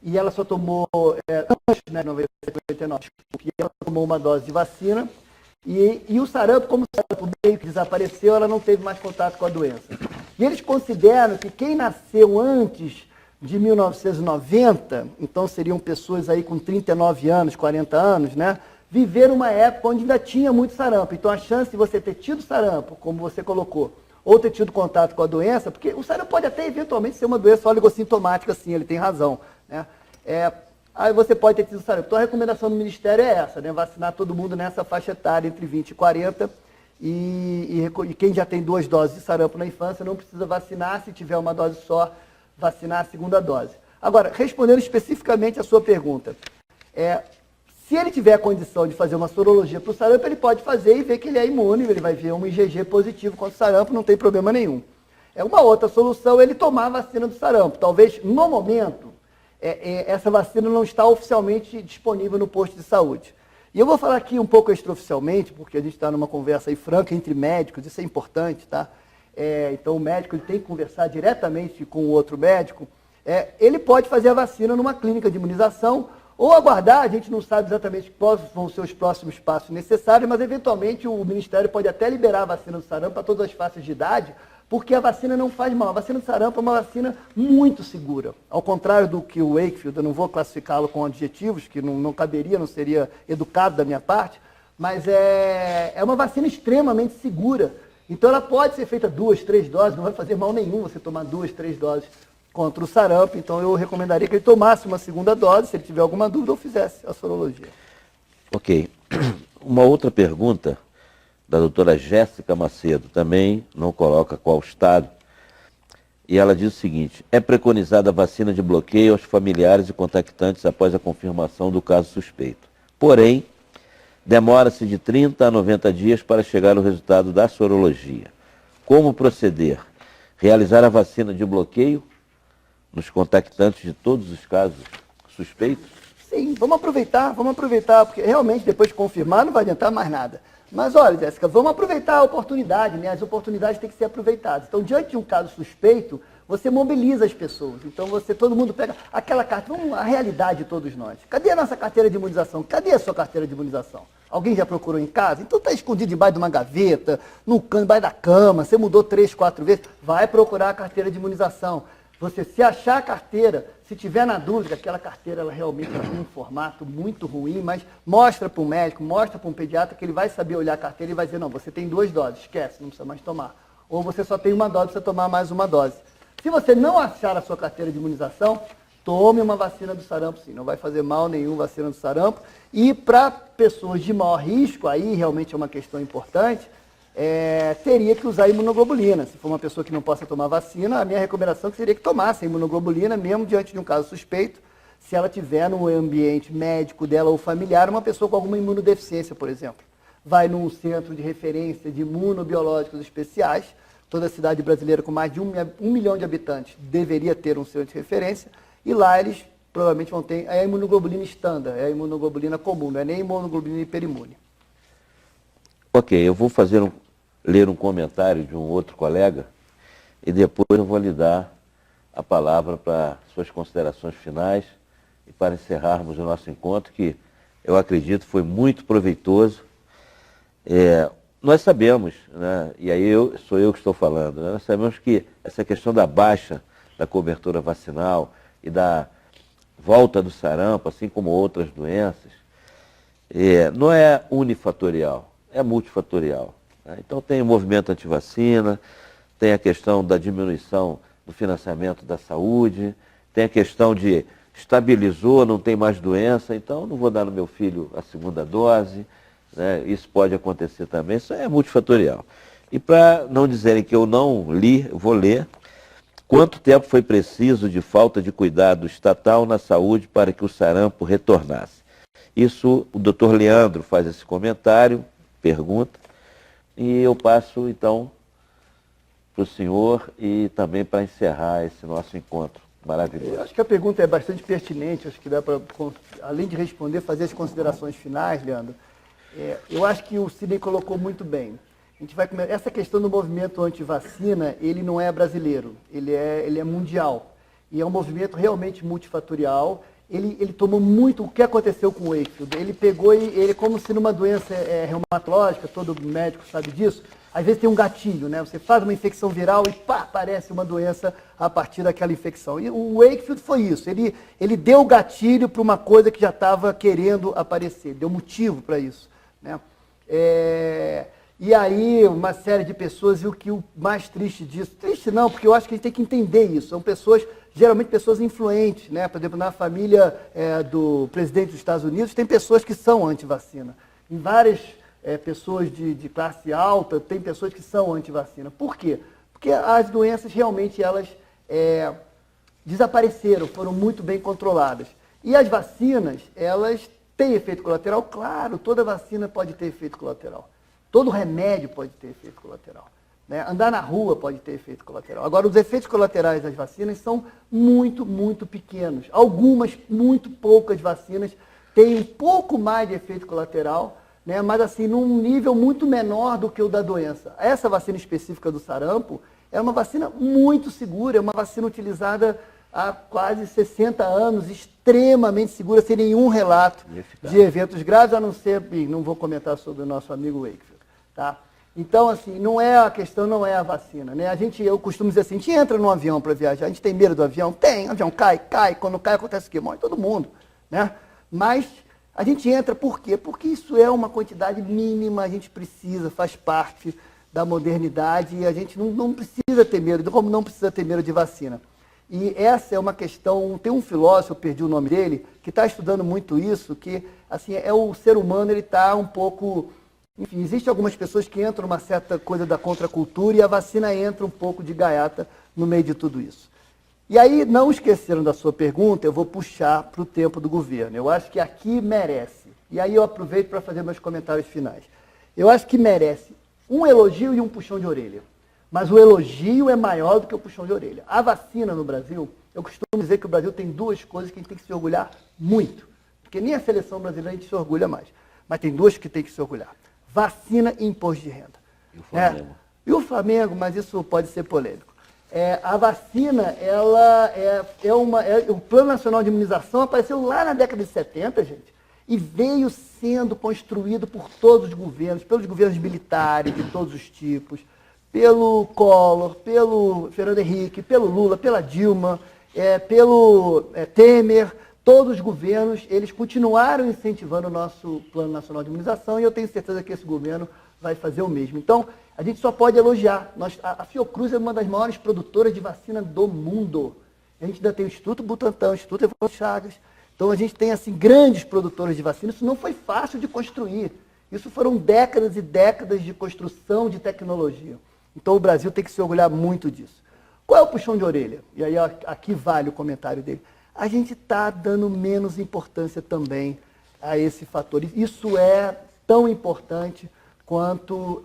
E ela só tomou, antes, né, 97, 99, e ela tomou uma dose de vacina. E o sarampo, como o sarampo meio que desapareceu, ela não teve mais contato com a doença. E eles consideram que quem nasceu antes de 1990, então seriam pessoas aí com 39 anos, 40 anos, né? Viveram uma época onde ainda tinha muito sarampo. Então a chance de você ter tido sarampo, como você colocou, ou ter tido contato com a doença, porque o sarampo pode até eventualmente ser uma doença oligossintomática, sim, ele tem razão, né? Aí você pode ter tido sarampo. Então a recomendação do Ministério é essa, né? Vacinar todo mundo nessa faixa etária entre 20 e 40. E quem já tem 2 doses de sarampo na infância não precisa vacinar. Se tiver uma dose só, vacinar a segunda dose. Agora, respondendo especificamente a sua pergunta, se ele tiver a condição de fazer uma sorologia para o sarampo, ele pode fazer e ver que ele é imune, ele vai ver um IgG positivo contra o sarampo, não tem problema nenhum. Uma outra solução é ele tomar a vacina do sarampo. Talvez, no momento, essa vacina não está oficialmente disponível no posto de saúde. E eu vou falar aqui um pouco extraoficialmente, porque a gente está numa conversa aí franca entre médicos, isso é importante, tá? Então o médico ele tem que conversar diretamente com o outro médico. Ele pode fazer a vacina numa clínica de imunização ou aguardar, a gente não sabe exatamente quais vão ser os próximos passos necessários, mas eventualmente o Ministério pode até liberar a vacina do sarampo para todas as faixas de idade, porque a vacina não faz mal. A vacina do sarampo é uma vacina muito segura. Ao contrário do que o Wakefield, eu não vou classificá-lo com adjetivos, que não caberia, não seria educado da minha parte, mas é uma vacina extremamente segura. Então ela pode ser feita 2, 3 doses, não vai fazer mal nenhum você tomar 2, 3 doses contra o sarampo. Então eu recomendaria que ele tomasse uma segunda dose, se ele tiver alguma dúvida, ou fizesse a sorologia. Ok. Uma outra pergunta da doutora Jéssica Macedo, também não coloca qual estado, e ela diz o seguinte: é preconizada a vacina de bloqueio aos familiares e contactantes após a confirmação do caso suspeito. Porém, demora-se de 30 a 90 dias para chegar o resultado da sorologia. Como proceder? Realizar a vacina de bloqueio nos contactantes de todos os casos suspeitos? Sim, vamos aproveitar, porque realmente depois de confirmar não vai adiantar mais nada. Mas olha, Jéssica, vamos aproveitar a oportunidade, né? As oportunidades têm que ser aproveitadas. Então, diante de um caso suspeito, você mobiliza as pessoas. Então, todo mundo pega aquela carta, a realidade de todos nós. Cadê a nossa carteira de imunização? Cadê a sua carteira de imunização? Alguém já procurou em casa? Então está escondido debaixo de uma gaveta, no canto, debaixo da cama, você mudou 3, 4 vezes, vai procurar a carteira de imunização. Você, se achar a carteira, Se tiver na dúvida que aquela carteira ela realmente tem um formato muito ruim, mas mostra para um médico, mostra para um pediatra que ele vai saber olhar a carteira e vai dizer, não, você tem 2 doses, esquece, não precisa mais tomar. Ou você só tem 1 dose, precisa tomar mais 1 dose. Se você não achar a sua carteira de imunização, tome uma vacina do sarampo, sim. Não vai fazer mal nenhum vacina do sarampo. E para pessoas de maior risco, aí realmente é uma questão importante, teria que usar imunoglobulina. Se for uma pessoa que não possa tomar vacina, a minha recomendação seria que tomasse a imunoglobulina, mesmo diante de um caso suspeito, se ela tiver no ambiente médico dela ou familiar, uma pessoa com alguma imunodeficiência, por exemplo. Vai num centro de referência de imunobiológicos especiais, toda cidade brasileira com mais de 1 milhão de habitantes deveria ter um centro de referência, e lá eles provavelmente vão ter a imunoglobulina estándar, é a imunoglobulina comum, não é nem imunoglobulina hiperimune. Ok, eu vou ler um comentário de um outro colega e depois eu vou lhe dar a palavra para suas considerações finais e para encerrarmos o nosso encontro, que eu acredito foi muito proveitoso. Nós sabemos, né, e aí sou eu que estou falando, né, nós sabemos que essa questão da baixa da cobertura vacinal e da volta do sarampo, assim como outras doenças, não é unifatorial, é multifatorial. Né? Então tem o movimento antivacina, tem a questão da diminuição do financiamento da saúde, tem a questão de estabilizou, não tem mais doença, então não vou dar no meu filho a 2ª dose, né? Isso pode acontecer também, isso é multifatorial. E para não dizerem que eu não li, eu vou ler. Quanto tempo foi preciso de falta de cuidado estatal na saúde para que o sarampo retornasse? Isso, o Dr. Leandro faz esse comentário, pergunta, e eu passo, então, para o senhor e também para encerrar esse nosso encontro maravilhoso. Eu acho que a pergunta é bastante pertinente, acho que dá para, além de responder, fazer as considerações finais, Leandro. Eu acho que o Sidney colocou muito bem. A gente vai essa questão do movimento anti-vacina, ele não é brasileiro, ele é mundial. E é um movimento realmente multifatorial. Ele tomou muito o que aconteceu com o Wakefield. Ele pegou ele como se numa doença reumatológica, todo médico sabe disso, às vezes tem um gatilho, né? Você faz uma infecção viral e pá, aparece uma doença a partir daquela infecção. E o Wakefield foi isso, ele deu o gatilho para uma coisa que já estava querendo aparecer, deu motivo para isso, né? E aí uma série de pessoas, e o que o mais triste disso, triste não, porque eu acho que a gente tem que entender isso, são pessoas, geralmente pessoas influentes, né? Por exemplo, na família do presidente dos Estados Unidos, tem pessoas que são anti-vacina. Em várias pessoas de classe alta, tem pessoas que são anti-vacina. Por quê? Porque as doenças realmente elas desapareceram, foram muito bem controladas. E as vacinas, elas têm efeito colateral? Claro, toda vacina pode ter efeito colateral. Todo remédio pode ter efeito colateral. Né? Andar na rua pode ter efeito colateral. Agora, os efeitos colaterais das vacinas são muito, muito pequenos. Algumas, muito poucas vacinas têm um pouco mais de efeito colateral, né? Mas assim, num nível muito menor do que o da doença. Essa vacina específica do sarampo é uma vacina muito segura, é uma vacina utilizada há quase 60 anos, extremamente segura, sem nenhum relato de eventos graves, a não ser, não vou comentar sobre o nosso amigo Wakefield. Tá? Então, assim, a questão não é a vacina, né? Eu costumo dizer assim, a gente entra num avião para viajar, a gente tem medo do avião? Tem, o avião cai, quando cai acontece o quê? Morre todo mundo, né? Mas a gente entra por quê? Porque isso é uma quantidade mínima, a gente precisa, faz parte da modernidade e a gente não precisa ter medo, como não precisa ter medo de vacina. E essa é uma questão, tem um filósofo, eu perdi o nome dele, que está estudando muito isso, que assim, o ser humano ele está um pouco... Enfim, existem algumas pessoas que entram numa certa coisa da contracultura e a vacina entra um pouco de gaiata no meio de tudo isso. E aí, não esqueceram da sua pergunta, eu vou puxar para o tempo do governo. Eu acho que aqui merece. E aí eu aproveito para fazer meus comentários finais. Eu acho que merece um elogio e um puxão de orelha. Mas o elogio é maior do que o puxão de orelha. A vacina no Brasil, eu costumo dizer que o Brasil tem 2 coisas que a gente tem que se orgulhar muito. Porque nem a seleção brasileira a gente se orgulha mais. Mas tem 2 que tem que se orgulhar. Vacina e imposto de renda. E o Flamengo? E o Flamengo, mas isso pode ser polêmico. A vacina, ela o Plano Nacional de Imunização apareceu lá na década de 70, gente, e veio sendo construído por todos os governos, pelos governos militares de todos os tipos, pelo Collor, pelo Fernando Henrique, pelo Lula, pela Dilma. pelo Temer, todos os governos, eles continuaram incentivando o nosso Plano Nacional de Imunização e eu tenho certeza que esse governo vai fazer o mesmo. Então, a gente só pode elogiar. A Fiocruz é uma das maiores produtoras de vacina do mundo. A gente ainda tem o Instituto Butantan, o Instituto Evandro Chagas. Então, a gente tem, assim, grandes produtores de vacina. Isso não foi fácil de construir. Isso foram décadas e décadas de construção de tecnologia. Então, o Brasil tem que se orgulhar muito disso. Qual é o puxão de orelha? E aí, aqui vale o comentário dele. A gente está dando menos importância também a esse fator. Isso é tão importante quanto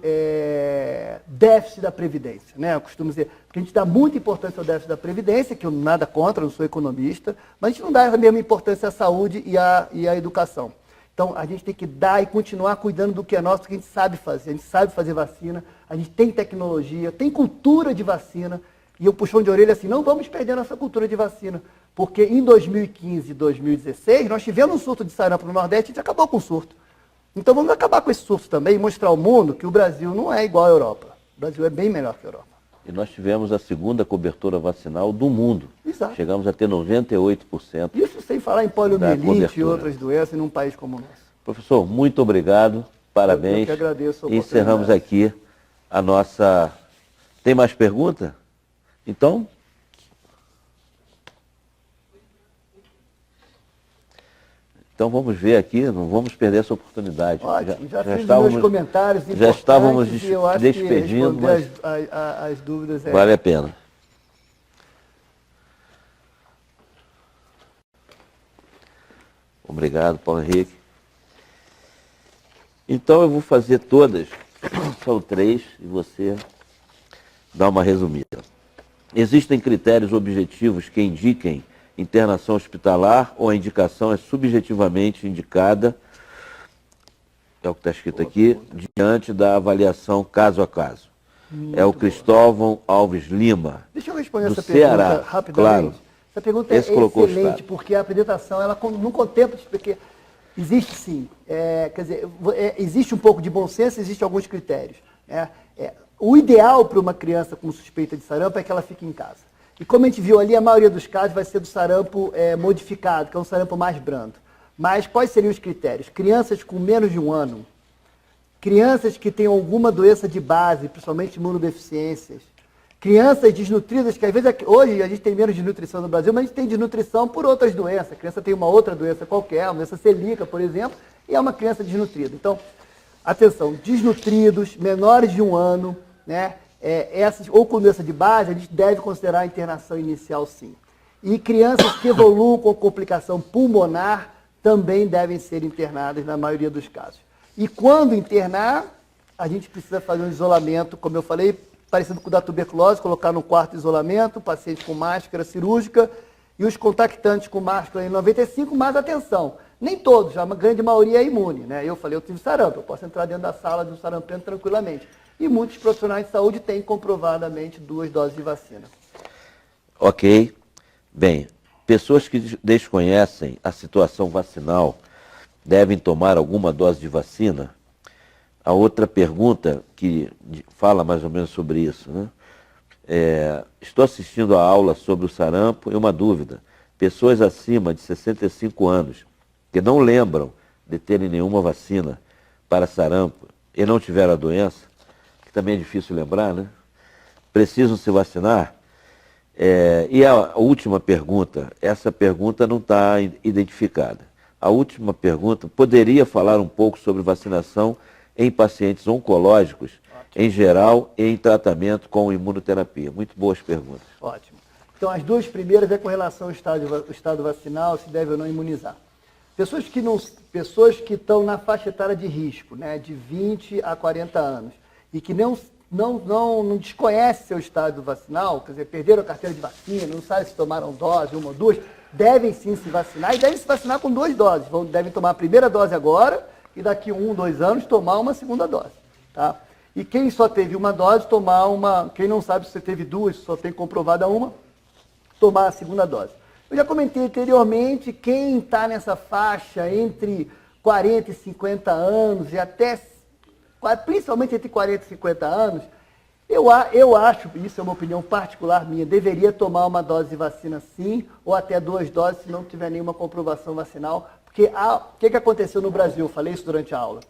déficit da Previdência. Né? Eu costumo dizer, porque a gente dá muita importância ao déficit da Previdência, que eu nada contra, não sou economista, mas a gente não dá a mesma importância à saúde e à educação. Então, a gente tem que dar e continuar cuidando do que é nosso, que a gente sabe fazer. A gente sabe fazer vacina, a gente tem tecnologia, tem cultura de vacina. E eu puxão de orelha assim, não vamos perder a nossa cultura de vacina. Porque em 2015 e 2016, nós tivemos um surto de sarampo no Nordeste e a gente acabou com o surto. Então vamos acabar com esse surto também e mostrar ao mundo que o Brasil não é igual à Europa. O Brasil é bem melhor que a Europa. E nós tivemos a segunda cobertura vacinal do mundo. Exato. Chegamos a ter 98%. Isso sem falar em poliomielite e outras doenças num país como o nosso. Professor, muito obrigado. Parabéns. Eu que agradeço a oportunidade. Encerramos aqui a nossa... Tem mais pergunta? Então... Então vamos ver aqui, não vamos perder essa oportunidade. Ótimo, já fiz meus comentários importantes. Já estávamos e eu acho despedindo, que mas as dúvidas vale a pena. Obrigado, Paulo Henrique. Então eu vou fazer todas, são 3, e você dá uma resumida. Existem critérios objetivos que indiquem internação hospitalar ou a indicação é subjetivamente indicada, é o que está escrito aqui, diante da avaliação caso a caso. É o Cristóvão Alves Lima, Deixa eu responder do essa Ceará. pergunta rapidamente. Claro. Essa pergunta é excelente, porque a apresentação ela não contempla, porque existe sim, quer dizer, existe um pouco de bom senso, existem alguns critérios. O ideal para uma criança com suspeita de sarampo é que ela fique em casa. E como a gente viu ali, a maioria dos casos vai ser do sarampo modificado, que é um sarampo mais brando. Mas quais seriam os critérios? Crianças com menos de 1 ano, crianças que tenham alguma doença de base, principalmente imunodeficiências, crianças desnutridas, que às vezes hoje a gente tem menos desnutrição no Brasil, mas a gente tem desnutrição por outras doenças. A criança tem uma outra doença qualquer, uma doença celíaca, por exemplo, e é uma criança desnutrida. Então, atenção, desnutridos, menores de 1 ano, né? Essas, ou com doença de base, a gente deve considerar a internação inicial sim. E crianças que evoluam com complicação pulmonar também devem ser internadas na maioria dos casos. E quando internar, a gente precisa fazer um isolamento, como eu falei, parecido com o da tuberculose, colocar no quarto de isolamento, paciente com máscara cirúrgica e os contactantes com máscara N95, mas atenção, nem todos, a grande maioria é imune, né? Eu falei, eu tive sarampo, eu posso entrar dentro da sala de um sarampiano tranquilamente. E muitos profissionais de saúde têm comprovadamente 2 doses de vacina. Ok. Bem, pessoas que desconhecem a situação vacinal devem tomar alguma dose de vacina? A outra pergunta que fala mais ou menos sobre isso, né? Estou assistindo a aula sobre o sarampo e uma dúvida. Pessoas acima de 65 anos que não lembram de terem nenhuma vacina para sarampo e não tiveram a doença, que também é difícil lembrar, né? Precisam se vacinar? E a última pergunta, essa pergunta não está identificada. A última pergunta, poderia falar um pouco sobre vacinação em pacientes oncológicos, em geral, e em tratamento com imunoterapia? Muito boas perguntas. Ótimo. Então, as 2 primeiras é com relação ao estado vacinal, se deve ou não imunizar. Pessoas que estão na faixa etária de risco, né, de 20 a 40 anos, e que não desconhecem seu estado vacinal, quer dizer, perderam a carteira de vacina, não sabem se tomaram dose, 1 ou 2, devem sim se vacinar e devem se vacinar com 2 doses. Devem tomar a primeira dose agora e daqui 1, 2 anos tomar uma segunda dose. Tá? E quem só teve uma dose, tomar uma, quem não sabe se você teve 2, só tem comprovada uma, tomar a segunda dose. Eu já comentei anteriormente, quem está nessa faixa entre 40 e 50 anos e até, principalmente entre 40 e 50 anos, Eu acho, isso é uma opinião particular minha, deveria tomar uma dose de vacina sim, ou até 2 doses, se não tiver nenhuma comprovação vacinal. Porque o que aconteceu no Brasil? Eu falei isso durante a aula.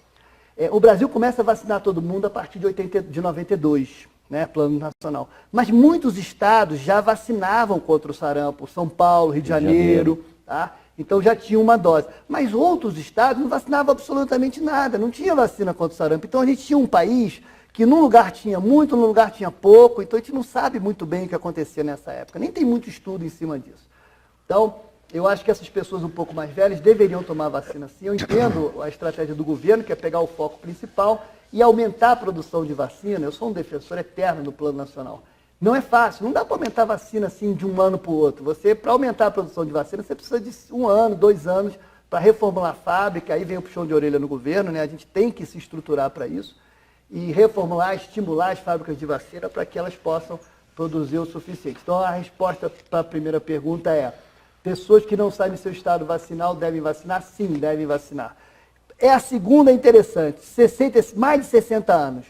O Brasil começa a vacinar todo mundo a partir de 92, né, plano nacional. Mas muitos estados já vacinavam contra o sarampo, São Paulo, Rio de Janeiro, tá? Então já tinha uma dose. Mas outros estados não vacinavam absolutamente nada, não tinha vacina contra o sarampo. Então a gente tinha um país que num lugar tinha muito, num lugar tinha pouco, então a gente não sabe muito bem o que acontecia nessa época. Nem tem muito estudo em cima disso. Então, eu acho que essas pessoas um pouco mais velhas deveriam tomar vacina sim. Eu entendo a estratégia do governo, que é pegar o foco principal e aumentar a produção de vacina. Eu sou um defensor eterno do Plano Nacional. Não é fácil, não dá para aumentar a vacina assim de um ano para o outro. Para aumentar a produção de vacina, você precisa de 1 ano, 2 anos para reformular a fábrica, aí vem o puxão de orelha no governo, né? A gente tem que se estruturar para isso e reformular, estimular as fábricas de vacina para que elas possam produzir o suficiente. Então a resposta para a primeira pergunta é: pessoas que não sabem seu estado vacinal devem vacinar? Sim, devem vacinar. A segunda é interessante, mais de 60 anos.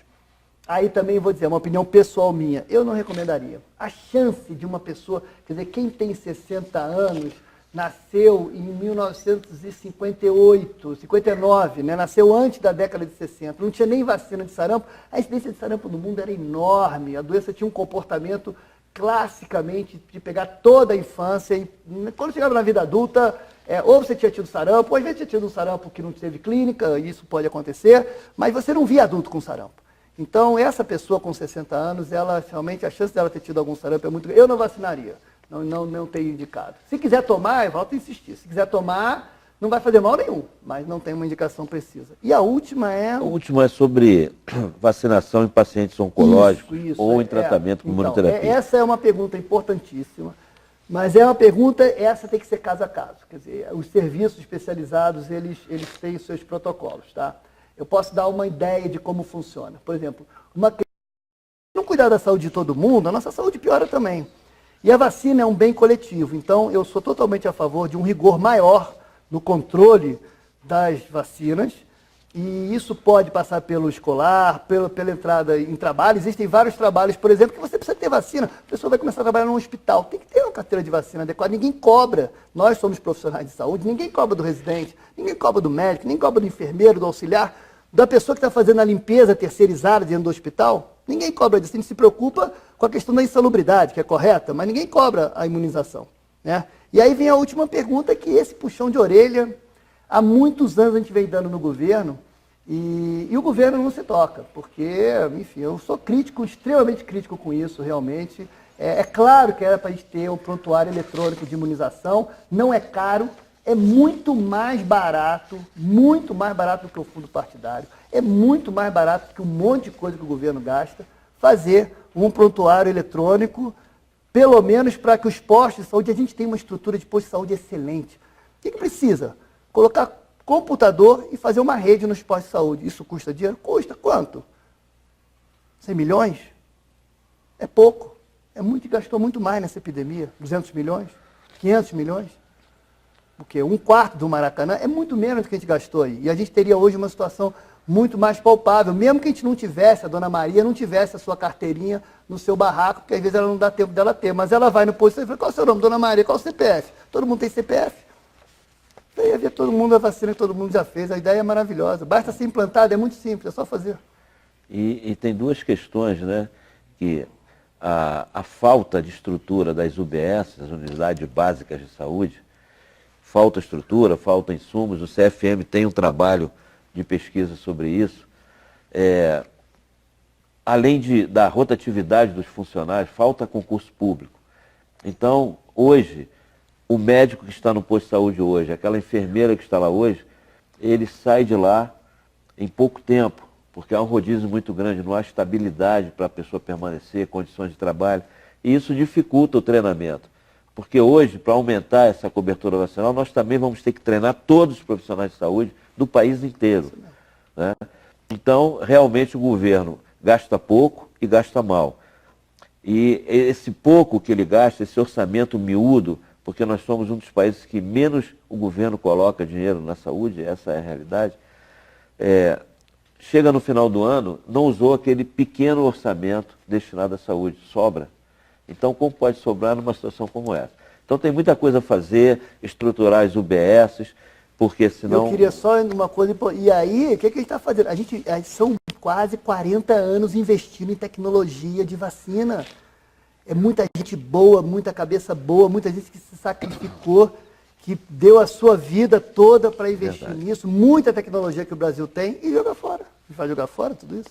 Aí também vou dizer, uma opinião pessoal minha, eu não recomendaria. A chance de uma pessoa, quer dizer, quem tem 60 anos, nasceu em 1958, 59, né? Nasceu antes da década de 60, não tinha nem vacina de sarampo, a incidência de sarampo no mundo era enorme, a doença tinha um comportamento classicamente de pegar toda a infância e quando chegava na vida adulta, ou você tinha tido sarampo, ou às vezes tinha tido um sarampo que não teve clínica, isso pode acontecer, mas você não via adulto com sarampo. Então, essa pessoa com 60 anos, ela realmente, a chance dela ter tido algum sarampo é muito grande. Eu não vacinaria, não tenho indicado. Se quiser tomar, eu volto a insistir, se quiser tomar, não vai fazer mal nenhum, mas não tem uma indicação precisa. E a última é... A última é sobre vacinação em pacientes oncológicos ou em tratamento com imunoterapia. Essa é uma pergunta importantíssima, mas é uma pergunta, essa tem que ser caso a caso. Quer dizer, os serviços especializados, eles têm os seus protocolos, tá? Eu posso dar uma ideia de como funciona. Por exemplo, uma criança, se não cuidar da saúde de todo mundo, a nossa saúde piora também. E a vacina é um bem coletivo, então eu sou totalmente a favor de um rigor maior no controle das vacinas, e isso pode passar pelo escolar, pela entrada em trabalho. Existem vários trabalhos, por exemplo, que você precisa ter vacina. A pessoa vai começar a trabalhar num hospital, tem que ter uma carteira de vacina adequada. Ninguém cobra, nós somos profissionais de saúde, ninguém cobra do residente, ninguém cobra do médico, ninguém cobra do enfermeiro, do auxiliar, da pessoa que está fazendo a limpeza terceirizada dentro do hospital. Ninguém cobra disso, a gente se preocupa com a questão da insalubridade, que é correta, mas ninguém cobra a imunização, né? E aí vem a última pergunta, que esse puxão de orelha, há muitos anos a gente vem dando no governo, e o governo não se toca, porque, enfim, eu sou crítico, extremamente crítico com isso, realmente. É claro que era para a gente ter o prontuário eletrônico de imunização, não é caro, é muito mais barato do que o fundo partidário, é muito mais barato que um monte de coisa que o governo gasta, fazer um prontuário eletrônico, pelo menos para que os postos de saúde, a gente tem uma estrutura de posto de saúde excelente. O que precisa? Colocar computador e fazer uma rede nos postos de saúde. Isso custa dinheiro? Custa. Quanto? 100 milhões? É pouco. É muito, gastou muito mais nessa epidemia. 200 milhões? 500 milhões? O quê? 1/4 do Maracanã? É muito menos do que a gente gastou aí. E a gente teria hoje uma situação muito mais palpável. Mesmo que a gente não tivesse, a dona Maria não tivesse a sua carteirinha no seu barraco, porque às vezes ela não dá tempo dela ter. Mas ela vai no posto e fala: qual é o seu nome, dona Maria? Qual é o CPF? Todo mundo tem CPF. Daí ia ver todo mundo, a vacina que todo mundo já fez. A ideia é maravilhosa. Basta ser implantado, é muito simples, é só fazer. E tem duas questões, né? Que a falta de estrutura das UBS, as Unidades Básicas de Saúde, falta estrutura, falta insumos. O CFM tem um trabalho de pesquisa sobre isso. Além da rotatividade dos funcionários, falta concurso público. Então, hoje, o médico que está no posto de saúde hoje, aquela enfermeira que está lá hoje, ele sai de lá em pouco tempo, porque há um rodízio muito grande, não há estabilidade para a pessoa permanecer, condições de trabalho, e isso dificulta o treinamento. Porque hoje, para aumentar essa cobertura vacinal, nós também vamos ter que treinar todos os profissionais de saúde do país inteiro, né? Então, realmente o governo gasta pouco e gasta mal. E esse pouco que ele gasta, esse orçamento miúdo, porque nós somos um dos países que menos o governo coloca dinheiro na saúde, essa é a realidade, chega no final do ano, não usou aquele pequeno orçamento destinado à saúde, sobra. Então, como pode sobrar numa situação como essa? Então, tem muita coisa a fazer, estruturar as UBSs, porque senão... Eu queria só uma coisa, e aí, o que a gente está fazendo? São quase 40 anos investindo em tecnologia de vacina. É muita gente boa, muita cabeça boa, muita gente que se sacrificou, que deu a sua vida toda para investir nisso, muita tecnologia que o Brasil tem, e joga fora. A gente vai jogar fora tudo isso?